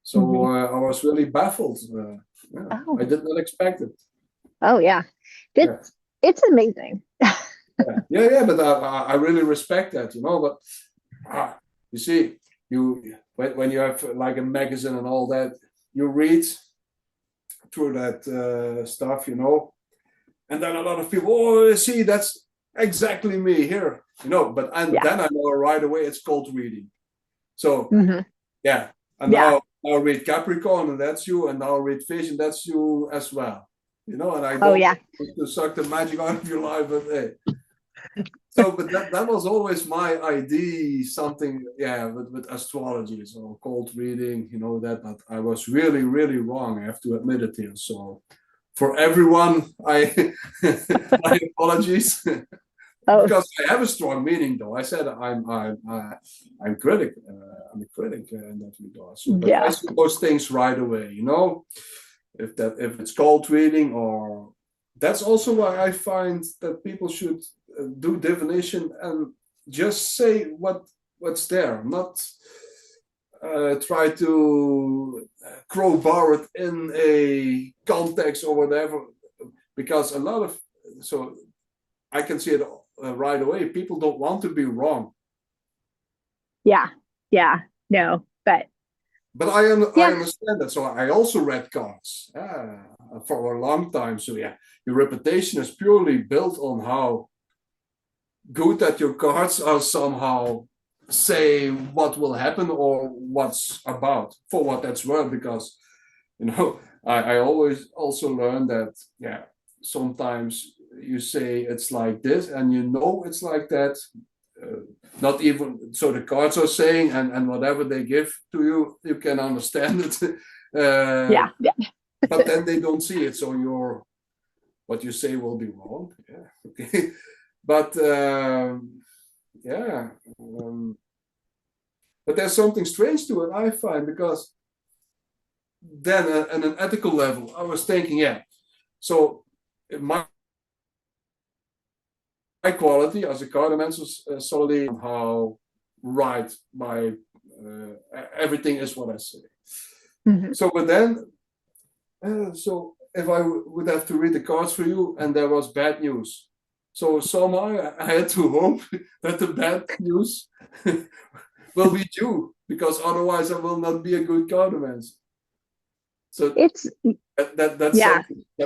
so I was really baffled. I did not expect it. Oh yeah. It's amazing. But I really respect that, But you see, when you have like a magazine and all that, you read through that stuff, and then a lot of people, see, that's exactly me here, But then I know right away it's cold reading. So and now I'll read Capricorn, and that's you, and I'll read Fish, and that's you as well, And I don't want to suck the magic out of your life, but hey. So, but that was always my idea, something, with astrology, so cold reading, that, but I was really, really wrong. I have to admit it here. So, for everyone, my apologies. Because I have a strong meaning, though. I said I'm critic. I'm a critic in that regard. So, but I see those things right away. If it's cold reading, or that's also why I find that people should do divination and just say what's there, not try to crowbar it in a context or whatever, because a lot of I can see it right away. People don't want to be wrong. No, but I understand that. So I also read cards for a long time. So your reputation is purely built on how good that your cards are somehow say what will happen or what's about, for what that's worth. Because I always also learn that sometimes you say it's like this and it's like that, not even so the cards are saying, and whatever they give to you, you can understand it. But then they don't see it, so what you say will be wrong. Okay. But but there's something strange to it, I find, because then on an ethical level, I was thinking, so my quality as a cartomancer is solely on how right my everything is what I say. So, but then, so if I would have to read the cards for you and there was bad news, so somehow I had to hope that the bad news will be true, because otherwise I will not be a good cartomancer. So that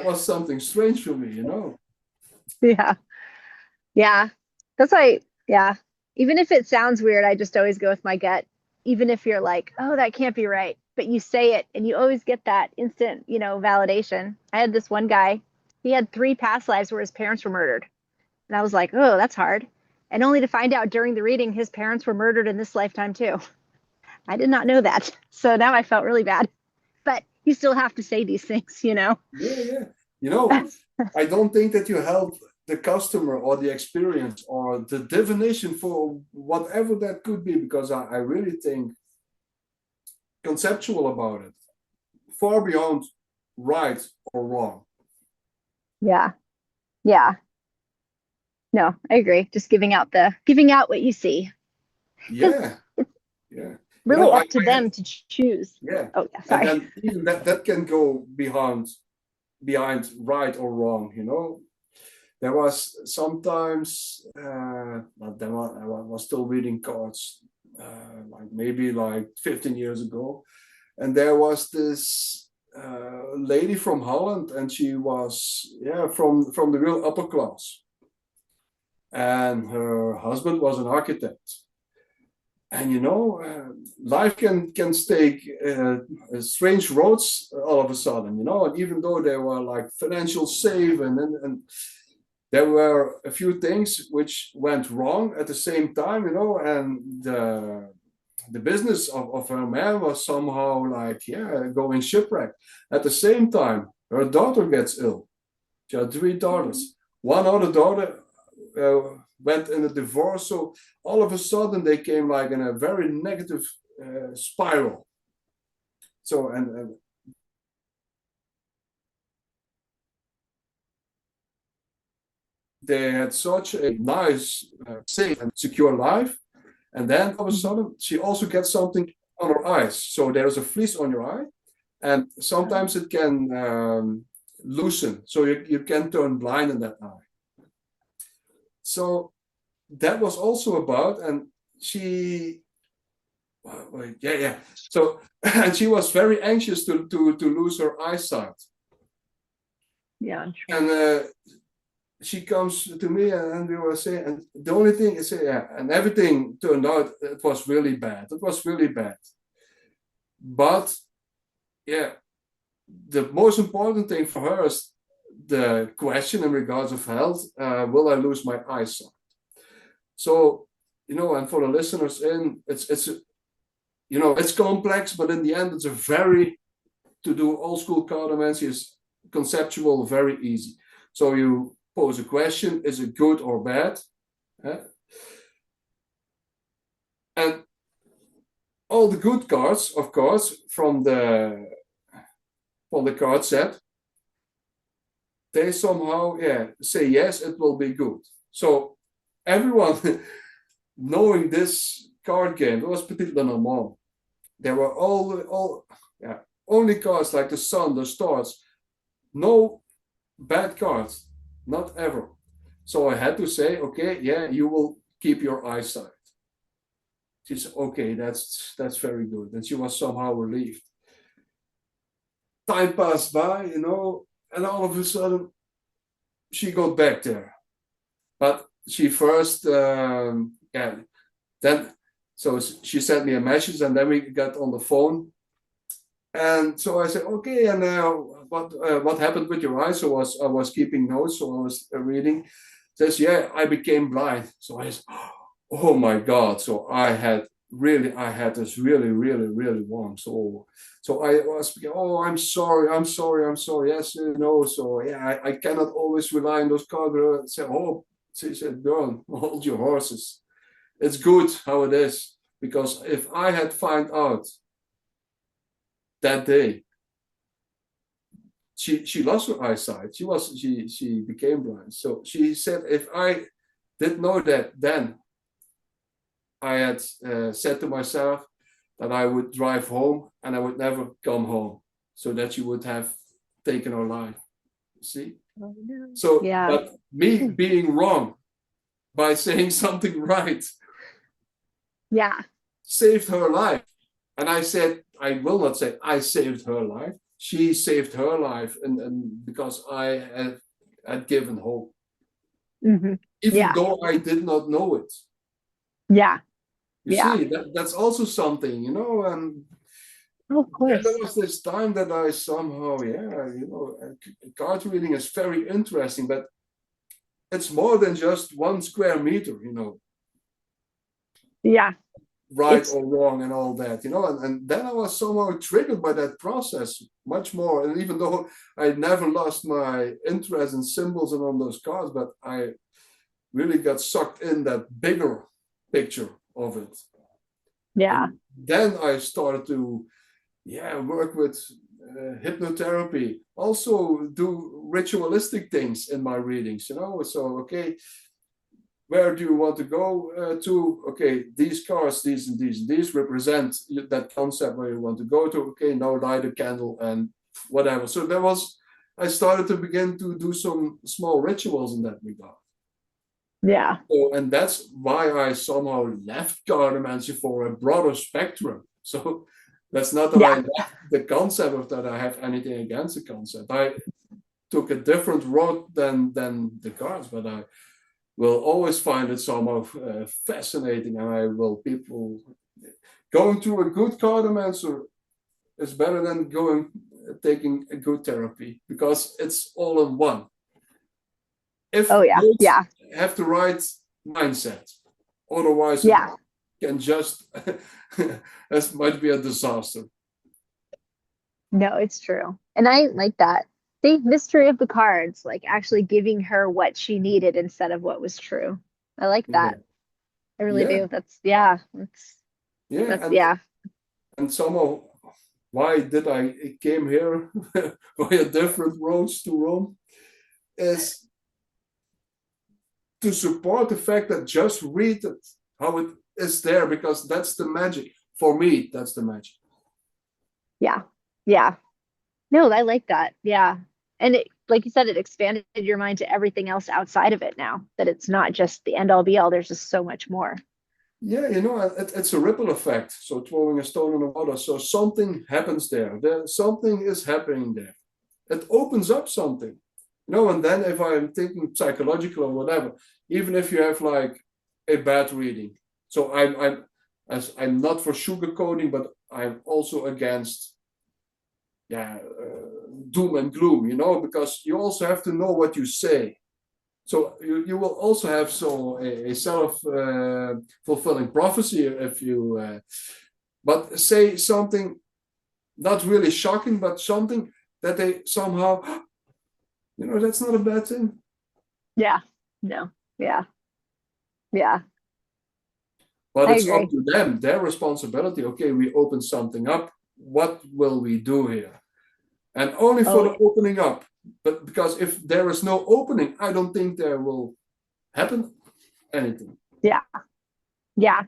was something strange for me, Yeah. That's why, even if it sounds weird, I just always go with my gut. even if you're like, oh, that can't be right, but you say it and you always get that instant, validation. I had this one guy, he had 3 past lives where his parents were murdered. And I was like, oh, that's hard. And only to find out during the reading, his parents were murdered in this lifetime too. I did not know that. So now I felt really bad. But you still have to say these things. Yeah. I don't think that you help the customer or the experience or the divination for whatever that could be, because I really think conceptual about it, far beyond right or wrong. Yeah. Yeah. No, I agree. Just giving out what you see. Yeah. Yeah. Really up to them to choose. Yeah. Oh yeah, sorry. And then even that can go behind right or wrong. There was sometimes but then I was still reading cards like 15 years ago, and there was this lady from Holland, and she was from the real upper class, and her husband was an architect. And life can take strange roads all of a sudden, and even though they were like financial save and there were a few things which went wrong at the same time, and the business of her man was somehow going shipwreck. At the same time, her daughter gets ill. She had 3 daughters. One other daughter went in a divorce, so all of a sudden they came like in a very negative spiral. So and they had such a nice, safe and secure life, and then all of a sudden she also gets something on her eyes. So there's a fleece on your eye, and sometimes it can loosen, so you can turn blind in that eye. So that was also about, and she so and she was very anxious to lose her eyesight. Yeah. And she comes to me, and we were saying, and the only thing is, and everything turned out, it was really bad. But the most important thing for her is the question in regards of health: will I lose my eyesight? So, and for the listeners it's complex, but in the end, it's to do old school cartomancy is conceptual, very easy. So you pose a question: is it good or bad? And all the good cards, of course, from the card set, they somehow say yes, it will be good. So everyone knowing this card game, it was Petit Lenormand. There were only cards like the sun, the stars, no bad cards, not ever. So I had to say, okay, you will keep your eyesight. She said, okay, that's very good. And she was somehow relieved. Time passed by, and all of a sudden she got back there. But she first, then, so she sent me a message, and then we got on the phone. And so I said, okay, and what happened with your eyes? So I was keeping notes, so I was reading. Says, I became blind. So I said, oh my God. So I had this really, really, really warm. So I was, I'm sorry. Yes, so I cannot always rely on those cards. She said, Björn, hold your horses. It's good how it is, because if I had found out that day, she lost her eyesight. She became blind. So she said, if I did know that then, I had said to myself that I would drive home and I would never come home, so that she would have taken her life. See? Oh, no. So, but me being wrong by saying something right, saved her life. And I said, I will not say I saved her life. She saved her life, and because I had given hope, even though I did not know it. Yeah. You see, that's also something, and Oh, of then there course. was this time that I somehow, card reading is very interesting, but it's more than just 1 square meter, Yeah. right It's or wrong and all that, and then I was somehow triggered by that process much more. And even though I never lost my interest in symbols and on those cards, but I really got sucked in that bigger picture of it. yeah. And then I started to, work with hypnotherapy, also do ritualistic things in my readings, So, okay, where do you want to go to? Okay, these cards, these and these and these represent that concept where you want to go to. Okay, now light a candle and whatever. So I started to begin to do some small rituals in that regard. Yeah. So, and that's why I somehow left cartomancy for a broader spectrum. So that's not that I Yeah. left the concept of that I have anything against the concept. I took a different road than the cards, but I will always find it somehow fascinating, and I will people going to a good cartomancer is better than taking a good therapy, because it's all in one. If Oh, yeah. both Yeah. have the right mindset, otherwise it Yeah. can just that might be a disaster. No, it's true. And I like that. The mystery of the cards, like actually giving her what she needed instead of what was true. I like Yeah, that. I really yeah, do. That's yeah, that's yeah. and somehow, why did I came here via different roads to Rome is to support the fact that just read it how it is there, because that's the magic for me. That's the magic. Yeah. Yeah. No, I like that. Yeah. And it, like you said, it expanded your mind to everything else outside of it now, that it's not just the end all be all. There's just so much more. Yeah, it's a ripple effect. So throwing a stone in the water, so something happens there. Something is happening there. It opens up something. And then if I'm thinking psychological or whatever, even if you have like a bad reading, so I'm not for sugarcoating, but I'm also against doom and gloom, because you also have to know what you say. So you will also have a self fulfilling prophecy if you, but say something not really shocking, but something that they somehow, that's not a bad thing. Yeah. No. Yeah. Yeah. But I it's up agree. to them, their responsibility. Okay, we open something up. What will we do here? And only for Oh, the opening up. But because if there is no opening, I don't think there will happen anything. yeah. Yeah.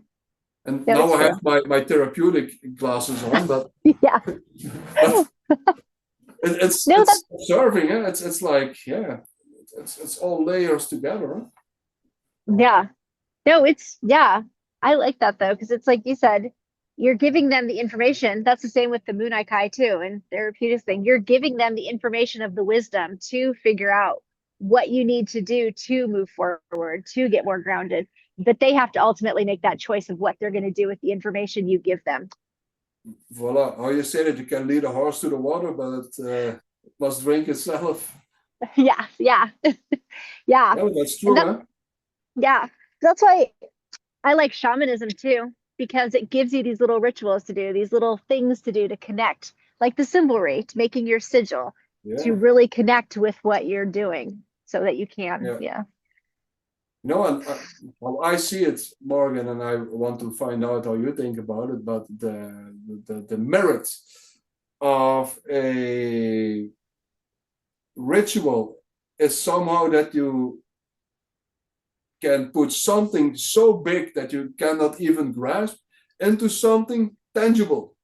And No, now it's I have true. my therapeutic glasses on, but Yeah. but it's No, it's that's observing. Yeah, it's like it's all layers together. Huh? yeah. No, it's yeah. I like that though, because it's like you said, you're giving them the information. That's the same with the Moon Kai too, and therapeutic thing. You're giving them the information of the wisdom to figure out what you need to do to move forward, to get more grounded. But they have to ultimately make that choice of what they're going to do with the information you give them. Voila! How you say that you can lead a horse to the water, but it must drink itself. Yeah, yeah, yeah. Yeah, that's And true, that huh? yeah, that's why I like shamanism too, because it gives you these little rituals to do, these little things to do to connect, like the symbolry, to making your sigil, to Yeah, really connect with what you're doing so that you can. yeah. Yeah. And how I see it, Morgan, and I want to find out how you think about it. But the merit of a ritual is somehow that you can put something so big that you cannot even grasp into something tangible.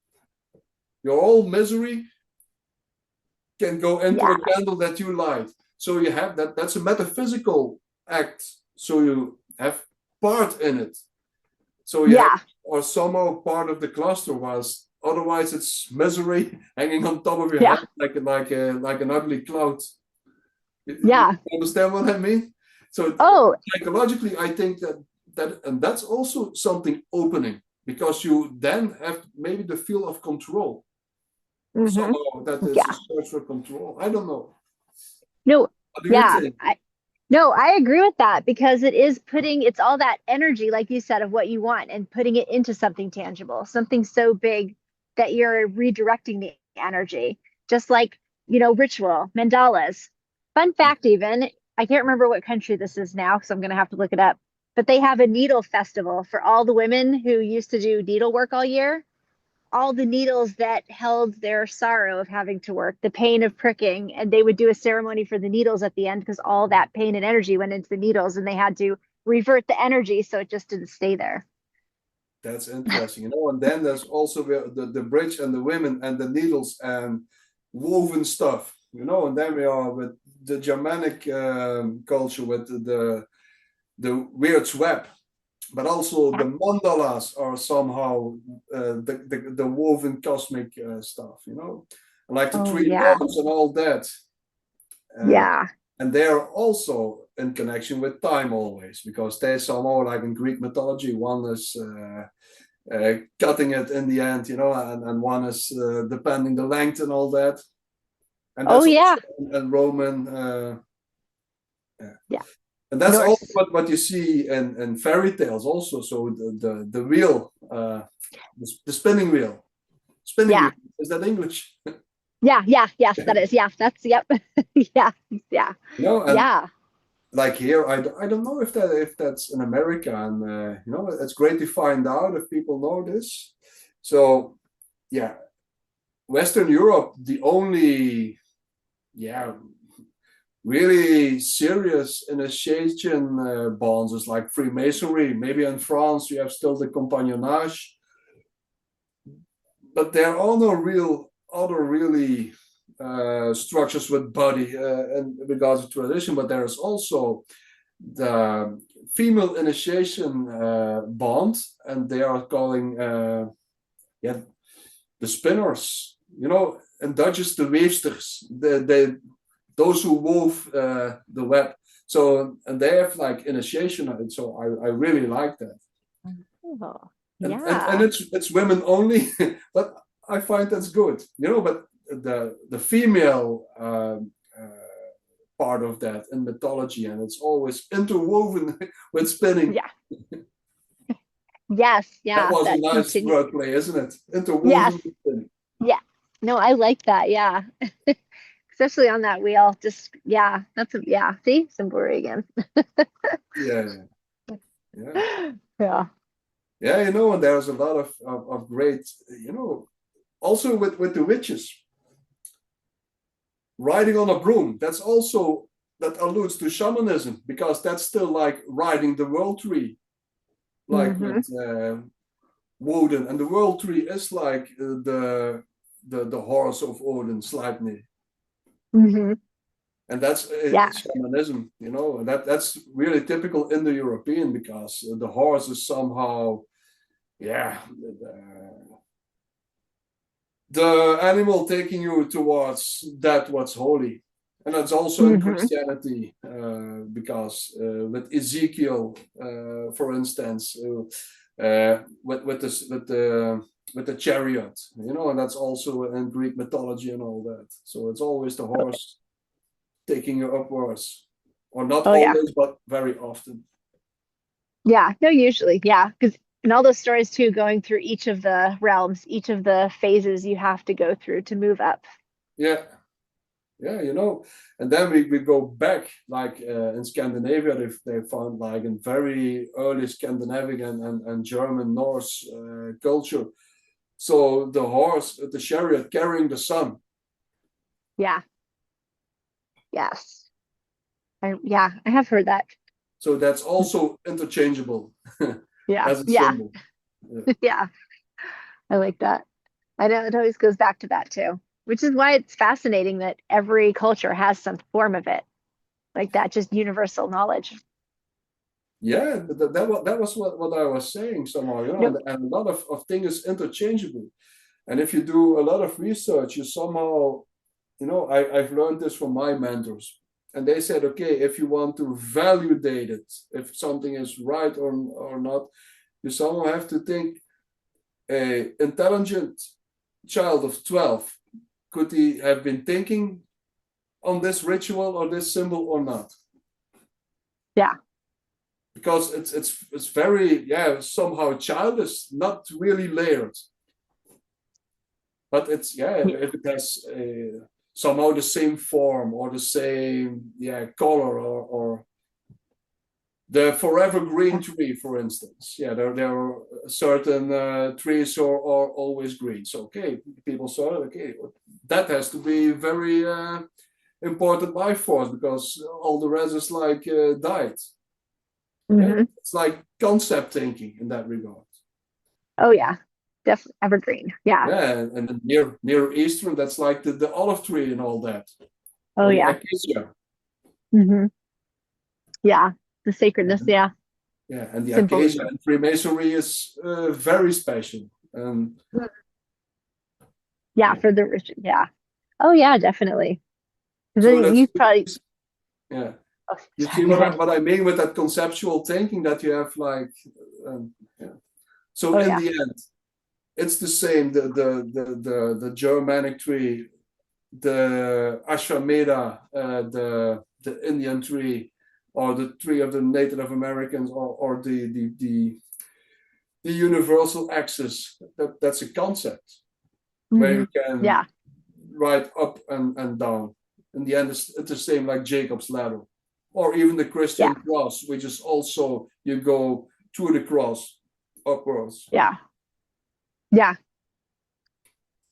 Your whole misery can go into Yeah. a candle that you light. So you have that's a metaphysical act. So you have part in it. So you have Yeah. or somehow part of the cluster, was otherwise it's misery hanging on top of your head Yeah. like an ugly cloud. You Yeah. understand what I mean? So Oh, psychologically, I think that that's also something opening, because you then have maybe the feel of control. Somehow that it's a Yeah. search for control. I don't know. No. What do you Yeah. think? No, I agree with that because it's all that energy, like you said, of what you want and putting it into something tangible, something so big that you're redirecting the energy, just like, ritual, mandalas. Fun fact, even, I can't remember what country this is now, so I'm going to have to look it up, but they have a needle festival for all the women who used to do needlework all year, all the needles that held their sorrow of having to work, the pain of pricking, and they would do a ceremony for the needles at the end because all that pain and energy went into the needles and they had to revert the energy so it just didn't stay there. That's interesting, and then there's also the bridge and the women and the needles and woven stuff, and then we are with the Germanic culture with the weird web, but also Yeah. the mandalas are somehow the woven cosmic stuff, like the Oh, three yeah. worlds and all that. Uh, Yeah. and they're also in connection with time always, because they somehow, like in Greek mythology, one is cutting it in the end, and one is depending the length and all that. And Oh, that's yeah. also in Roman. Yeah. Yeah. And that's also Norse. what you see in fairy tales also. So the wheel, the spinning wheel. Spinning wheel. Yeah. Is that English? Yeah. Yeah. Yes, that is. Yeah. That's, yep. Yeah. Yeah. And Yeah. like here, I don't know if that's in America, and it's great to find out if people know this. So yeah, Western Europe, the only really serious initiation bonds is like Freemasonry. Maybe in France you have still the compagnonnage, but there are no real other really structures with body in regards to tradition. But there is also the female initiation bond, and they are calling the spinners. In Dutch is the weefsters. Those who wove the web. So, and they have like initiation, and so I really like that. Oh, And yeah. it's women only, but I find that's good, But the female part of that in mythology, and it's always interwoven with spinning. Yeah. Yes. That Yeah. was a That nice continue. wordplay, isn't it? Yes. Interwoven with spinning. Yeah. No, I like that. Yeah. Especially on that wheel. Just, yeah. Yeah. See, Simburi again. Yeah, yeah, Yeah. yeah. And there's a lot of great, also with the witches riding on a broom. That alludes to shamanism, because that's still like riding the world tree, like Hmm. with Woden, and the world tree is like the horse of Odin, Sleipnir. Hmm. And that's Yeah. shamanism, and that's really typical Indo-European, because the horse is somehow, yeah, the animal taking you towards that what's holy. And that's also in Hmm. Christianity, because with Ezekiel, for instance, with the chariot, and that's also in Greek mythology and all that. So it's always the horse taking you upwards, or not Oh, yeah. always, but very often. Yeah. No, usually. Yeah. Because in all those stories, too, going through each of the realms, each of the phases you have to go through to move up. Yeah, yeah, and then we go back, like in Scandinavia, they found like in very early Scandinavian and German Norse culture. So the horse, the chariot carrying the sun. Yeah. Yes. Yeah. I have heard that. So that's also interchangeable Yeah. as a Yeah. symbol. Yeah. Yeah. I like that. I know it always goes back to that too, which is why it's fascinating that every culture has some form of it, like that, just universal knowledge. Yeah, that was what I was saying somehow, No, and a lot of things is interchangeable. And if you do a lot of research, you somehow, I've learned this from my mentors. and they said, okay, if you want to validate it, if something is right or not, you somehow have to think a intelligent child of 12, could he have been thinking on this ritual or this symbol or not? Yeah. Because it's very, somehow childish, not really layered. But it's, if it has somehow the same form or the same color, or the forever green tree, for instance. There are certain trees are always green. So okay, people saw it, okay, that has to be very important life force, because all the rest is like died. Mm-hmm. It's like concept thinking in that regard. Oh yeah, definitely evergreen. Yeah. And the near Eastern, that's like the olive tree and all that. Oh or yeah. Acacia. Mm-hmm. Yeah, the sacredness. Yeah. Yeah, and the Symbolism. Acacia and Freemasonry is very special. Yeah, for the rich. Yeah. Oh yeah, definitely. So that's, You probably. yeah. Oh, You sorry, see what I mean with that conceptual thinking, that you have like, So oh, in yeah. the end, it's the same. The Germanic tree, the Ashwamedha, the Indian tree, or the tree of the Native Americans, or the universal axis. That's a concept where you can Yeah. write up and down. In the end, it's the same like Jacob's ladder, or even the Christian Yeah. cross, which is also, you go through the cross upwards. Yeah. Yeah.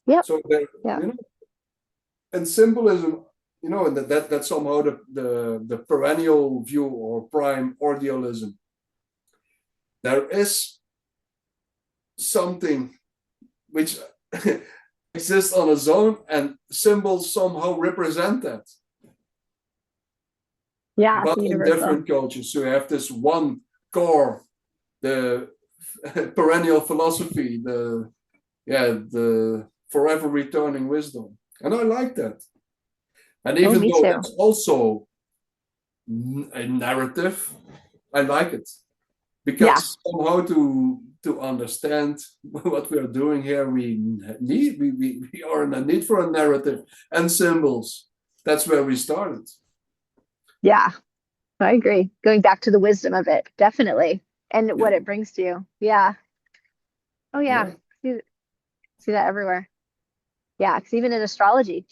Yep. So there, Yeah. and symbolism, that somehow the perennial view or prime ordealism. There is something which exists on its own, and symbols somehow represent that. Yeah. But in different cultures, so you have this one core, the perennial philosophy, the forever returning wisdom, and I like that. And even though that's also a narrative, I like it, because somehow to understand what we are doing here, we are in a need for a narrative and symbols. That's where we started. Yeah, I agree. Going back to the wisdom of it, definitely, and what it brings to you. Yeah. Oh yeah. See that everywhere. Yeah, because even in astrology,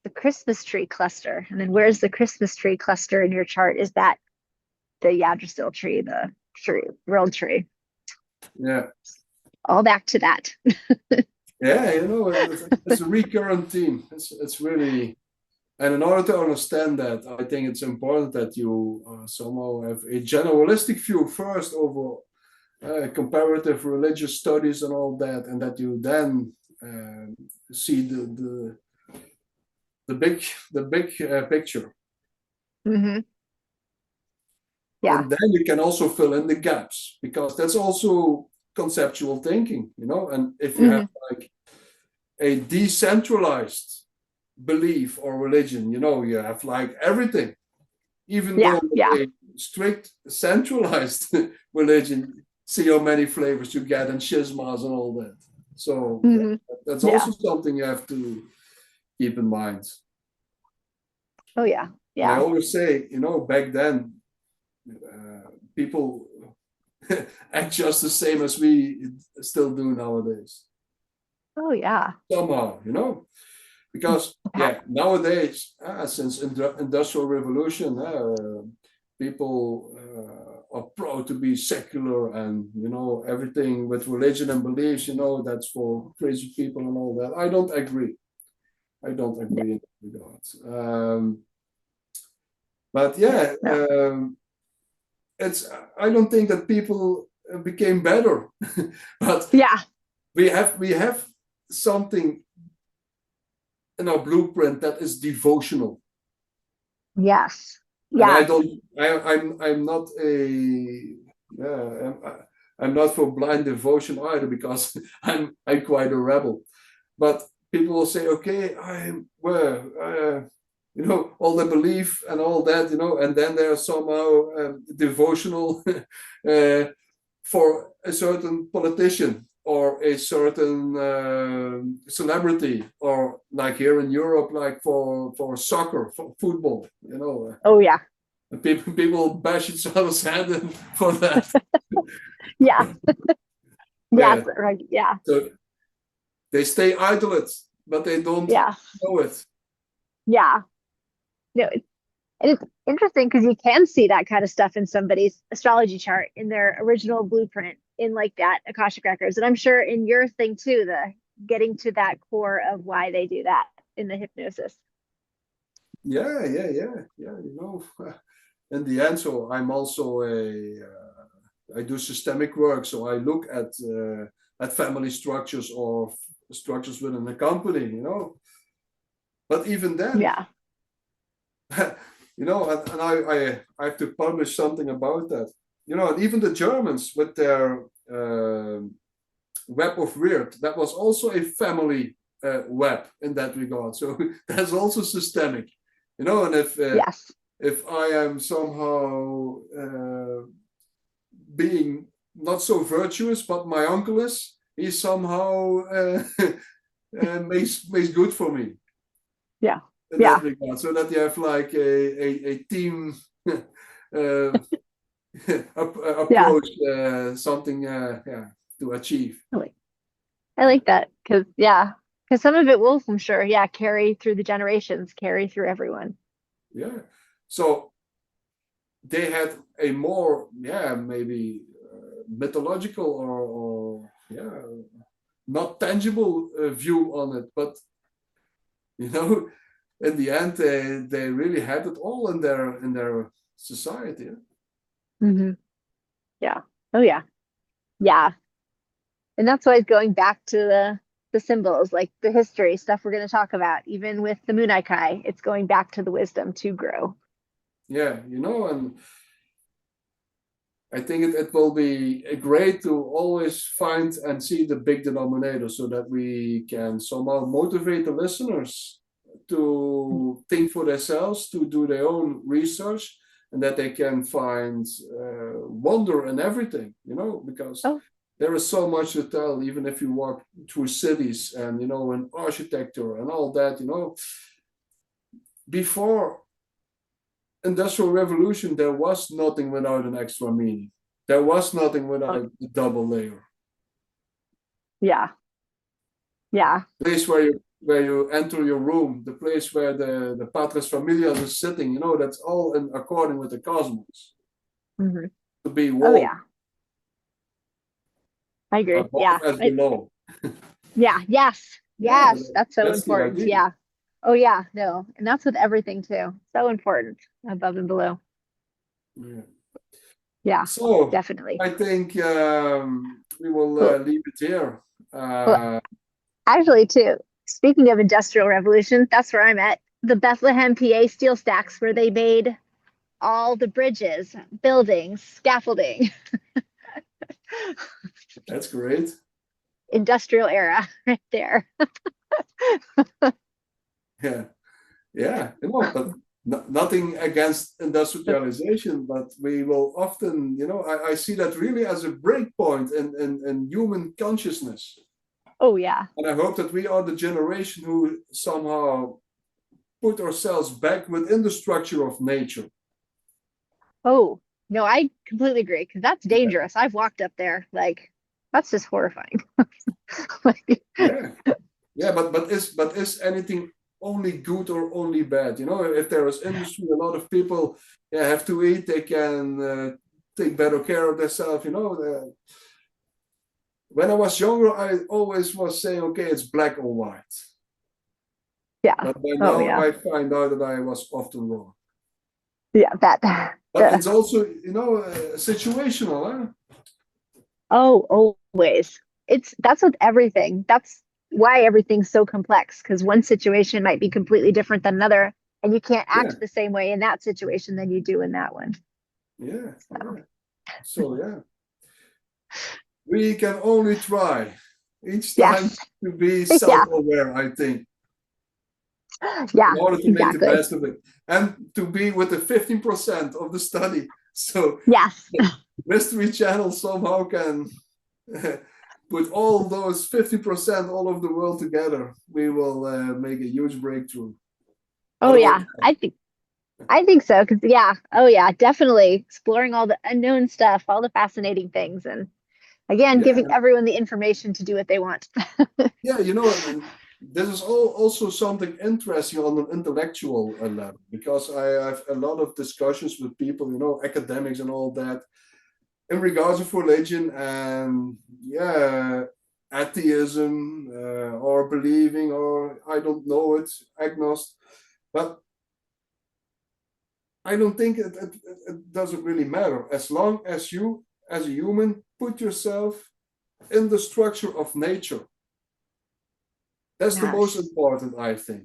the Christmas tree cluster, and then where's the Christmas tree cluster in your chart? Is that the Yggdrasil tree, the tree, world tree? Yeah. All back to that. Yeah, it's a recurrent theme. It's really, and in order to understand that, I think it's important that you somehow have a generalistic view first over comparative religious studies and all that, and that you then see the big picture. Mm-hmm. Yeah. And then you can also fill in the gaps, because that's also conceptual thinking, and if you have like a decentralized belief or religion, you have like everything, even though a strict centralized religion, see how many flavors you get and schismas and all that. So that's also something you have to keep in mind. Oh yeah. And I always say, back then, people act just the same as we still do nowadays. Oh yeah. Somehow, because nowadays, since industrial revolution, people are proud to be secular, and everything with religion and beliefs, that's for crazy people and all that. I don't agree in that regard. But it's, I don't think that people became better, but we have something in our blueprint that is devotional. Yes. Yeah. I'm not I'm not for blind devotion either, because I'm quite a rebel. But people will say, okay, you know, all the belief and all that, you know, and then they're somehow devotional for a certain politician or a certain celebrity, or like here in Europe, like for soccer, for football, you know. Oh yeah. People bash each other's head for that. Yeah. Yeah. Yeah. Right. Yeah. So they stay idolate, but they don't Yeah. know it. Yeah. No, and it's interesting because you can see that kind of stuff in somebody's astrology chart in their original blueprint in like that Akashic Records. And I'm sure in your thing too, the getting to that core of why they do that in the hypnosis. Yeah. You know, in the end, so I'm also I do systemic work, so I look at family structures or structures within a company, you know. But even then, Yeah. you know, and I have to publish something about that, you know. And even the Germans with their web of weird, that was also a family web in that regard. So that's also systemic, you know. And Yes. if I am somehow being not so virtuous, but my uncle is, he somehow makes good for me Yeah. in that Yeah. regard, so that you have like a team Yeah. approach, something yeah, to achieve. I like that because yeah, because some of it will, I'm sure, yeah, carry through the generations, carry through everyone. Yeah. So they had a more, yeah, maybe mythological or yeah, not tangible view on it, but you know, in the end, they really had it all in their society. Hmm. Yeah. Oh yeah. Yeah. And that's why it's going back to the symbols, like the history stuff we're going to talk about. Even with the Moonai Kai, it's going back to the wisdom to grow. Yeah, you know, and I think it will be great to always find and see the big denominator, so that we can somehow motivate the listeners to think for themselves, to do their own research, and that they can find wonder in everything, you know, because Oh, there is so much to tell, even if you walk through cities and, you know, in architecture and all that, you know. Before Industrial Revolution, there was nothing without an extra meaning. There was nothing without the double layer. yeah. Yeah. The place where you enter your room, the place where the patres familias is sitting, you know, that's all in according with the cosmos. Hmm. To be Oh, warm, yeah. I agree. above Yeah. as below. Yeah. Yes. Yeah, Yes. That's so that's the important. idea. Yeah. Oh, yeah. No. And that's with everything too. So important above and below. Yeah. Yeah. So Definitely. I think we will Cool. leave it here. Well, Uh, actually, too, speaking of Industrial Revolution, that's where I'm at. The Bethlehem, PA steel stacks where they made all the bridges, buildings, scaffolding, that's great. industrial era right there. Yeah. Yeah, you know, but nothing against industrialization, but we will often, you know, I see that really as a break point in human consciousness. Oh, yeah. And I hope that we are the generation who somehow put ourselves back within the structure of nature. Oh, no, I completely agree because that's Yeah, dangerous. I've walked up there. Like, that's just horrifying. Like, yeah, yeah, but is anything only good or only bad? You know, if there is industry, a lot of people, yeah, have to eat. They can take better care of themselves. You know, when I was younger, I always was saying, okay, it's black or white. yeah. But by Oh, now, yeah. I find out that I was often wrong. Yeah, that. But it's also, you know, situational, huh? Oh, always. That's with everything. That's why everything's so complex because one situation might be completely different than another, and you can't Yeah, act the same way in that situation than you do in that one. yeah, So, yeah. So, yeah, we can only try each time yes. to be Yeah. self-aware, I think. Yeah, in order to make the exactly. best of it, and to be with the 15% of the study. So Yes. Mystery Channel somehow can put all those 50% all of the world together. We will make a huge breakthrough. Oh What about yeah, I think so. Cause yeah, oh yeah, definitely exploring all the unknown stuff, all the fascinating things, and again, yeah, giving everyone the information to do what they want. yeah, you know, and this is also something interesting on an intellectual level, because I have a lot of discussions with people, you know, academics and all that, in regards of religion and yeah, atheism or believing, or I don't know it, agnostic, but I don't think it doesn't really matter as long as you, as a human, put yourself in the structure of nature. That's the most Yes. important, I think.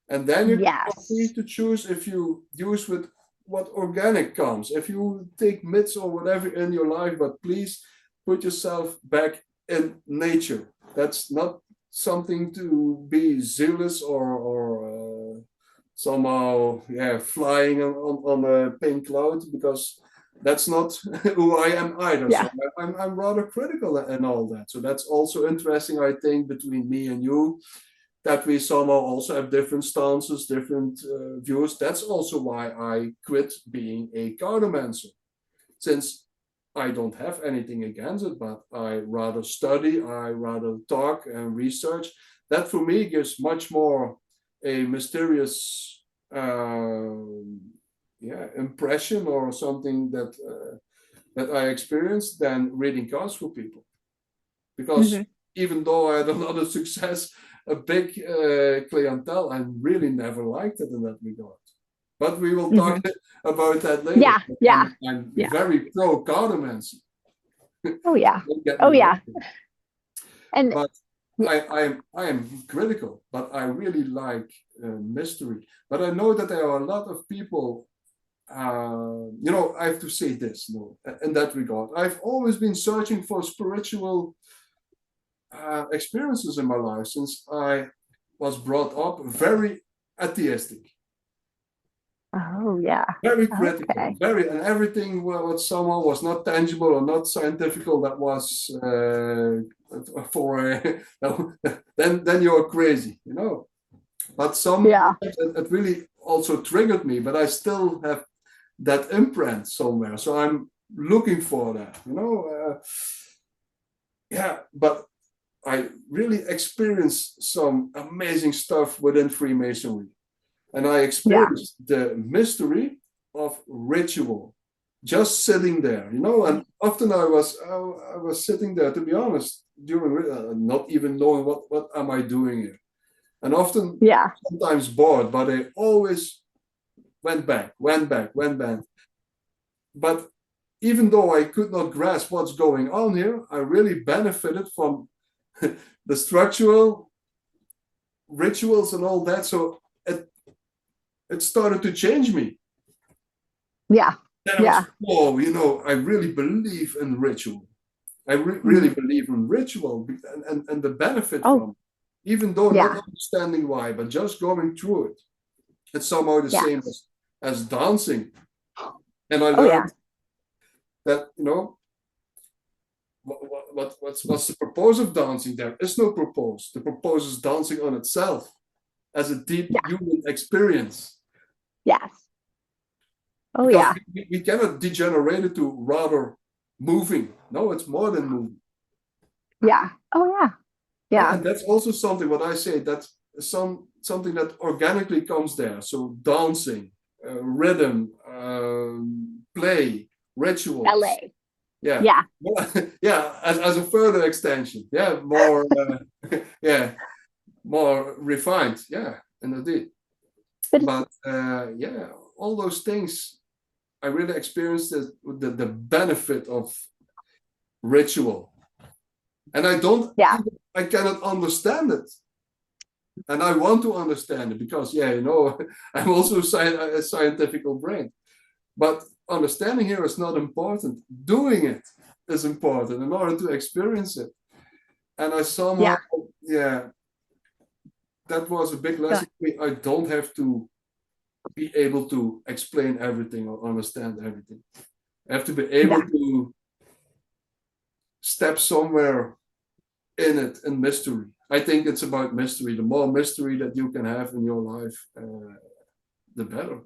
And then you are free Yes. to choose if you use with what organic comes. If you take myths or whatever in your life, but please put yourself back in nature. That's not something to be zealous or somehow flying on a pink cloud, because that's not who I am either. Yeah. So I'm rather critical and all that. So that's also interesting, I think, between me and you, that we somehow also have different stances, different views. That's also why I quit being a cartomancer, since I don't have anything against it, but I rather study, I rather talk and research. That for me gives much more a mysterious impression, or something that I experience, than reading cards for people. Because Hmm. even though I had a lot of success, a big clientele, I really never liked it in that regard. But we will talk Hmm. about that later. Yeah. Yeah. I'm Yeah. very pro cardomancy. Oh yeah. Don't get Oh me yeah. wrong. And But yeah. I am critical, but I really like mystery. But I know that there are a lot of people. I have to say this, in that regard. I've always been searching for spiritual experiences in my life, since I was brought up very atheistic, Oh yeah. very critical, Okay. very, and everything what someone was not tangible or not scientific, that was for then you're crazy, you know. But some Yeah. it really also triggered me, but I still have that imprint somewhere, so I'm looking for that, yeah. But I really experienced some amazing stuff within Freemasonry. And I Yeah. experienced the mystery of ritual, just sitting there, and often I was sitting there, to be honest, during not even knowing what am I doing here. And often, Yeah. sometimes bored, but I always went back. But even though I could not grasp what's going on here, I really benefited from the structural rituals and all that. So it started to change me. Yeah. Then I was, Yeah. whoa, I really believe in ritual. I really Mhm. believe in ritual, and the benefit Oh from it, even though not yeah. understanding why, but just going through it. It's somehow the Yeah. same as dancing. And I Oh yeah. learned that, what's the purpose of dancing? There is no purpose. The purpose is dancing on itself as a deep Yeah. human experience. Yes. Oh Because yeah. we cannot degenerate it to rather moving. No, it's more than moving. Yeah. Oh yeah. Yeah, Yeah. and that's also something what I say, that's something that organically comes there. So dancing, rhythm, play, rituals. LA. Yeah. Yeah. Yeah, as a further extension. Yeah, more yeah, more refined. Yeah, indeed. But it's But yeah, all those things I really experienced the benefit of ritual. And yeah. I cannot understand it. And I want to understand it because, I'm also a scientific brain. But understanding here is not important. Doing it is important in order to experience it. And I somehow, Yeah. yeah, that was a big lesson for me. I don't have to be able to explain everything or understand everything. I have to be able to step somewhere in it, in mystery. I think it's about mystery. The more mystery that you can have in your life, the better.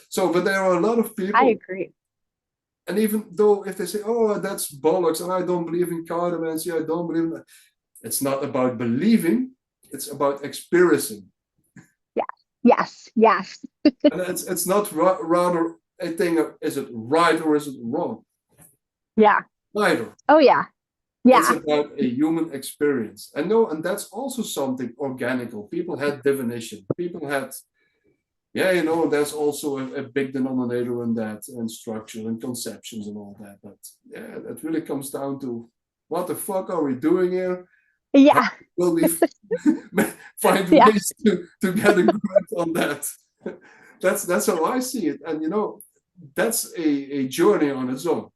So, but there are a lot of people. I agree. And even though if they say, oh, that's bollocks, and I don't believe in cardomancy, I don't believe in that. It's not about believing, it's about experiencing. Yes. And it's not rather a thing of, is it right or is it wrong? Yeah. Neither. Oh, yeah. It's about a human experience. And no, and that's also something organical. People had divination. People had, there's also a big denominator in that, and structure and conceptions and all that. But yeah, that really comes down to what the fuck are we doing here? Yeah. Will we find ways to get a grip on that? That's how I see it. And that's a journey on its own.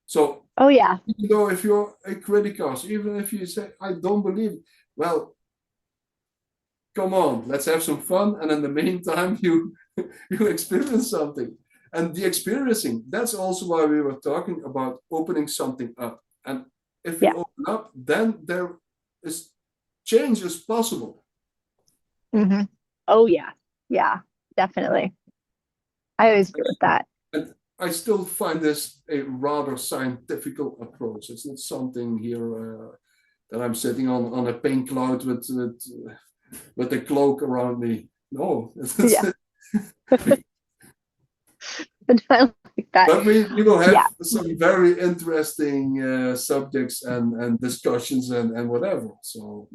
So even though if you're a criticus, even if you say I don't believe, well, come on, let's have some fun, and in the meantime you experience something. And the experiencing, that's also why we were talking about opening something up. And if you open up, then there is change is possible. Mm-hmm. Oh yeah, definitely. I always agree with that. And I still find this a rather scientific approach. It's not something here that I'm sitting on a pink cloud with a cloak around me. No. But we will have some very interesting subjects and discussions and whatever. So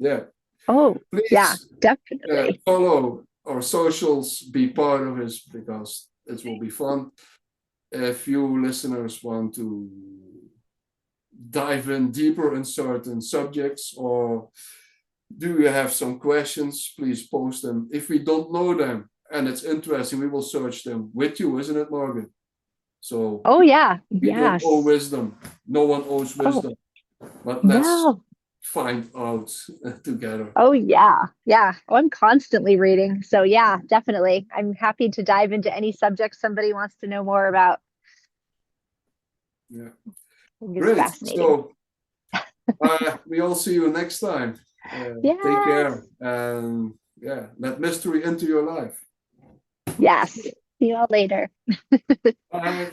please definitely follow our socials, be part of it, because it will be fun. If you listeners want to dive in deeper in certain subjects, or do you have some questions, please post them. If we don't know them and it's interesting, we will search them with you, isn't it, Margaret? So we don't owe wisdom. No one owes wisdom. But let's find out together. Oh yeah. Oh, I'm constantly reading. So yeah, definitely. I'm happy to dive into any subject somebody wants to know more about. Yeah. Great. So we all see you next time. Take care, and let mystery into your life. Yes. See you all later. Bye.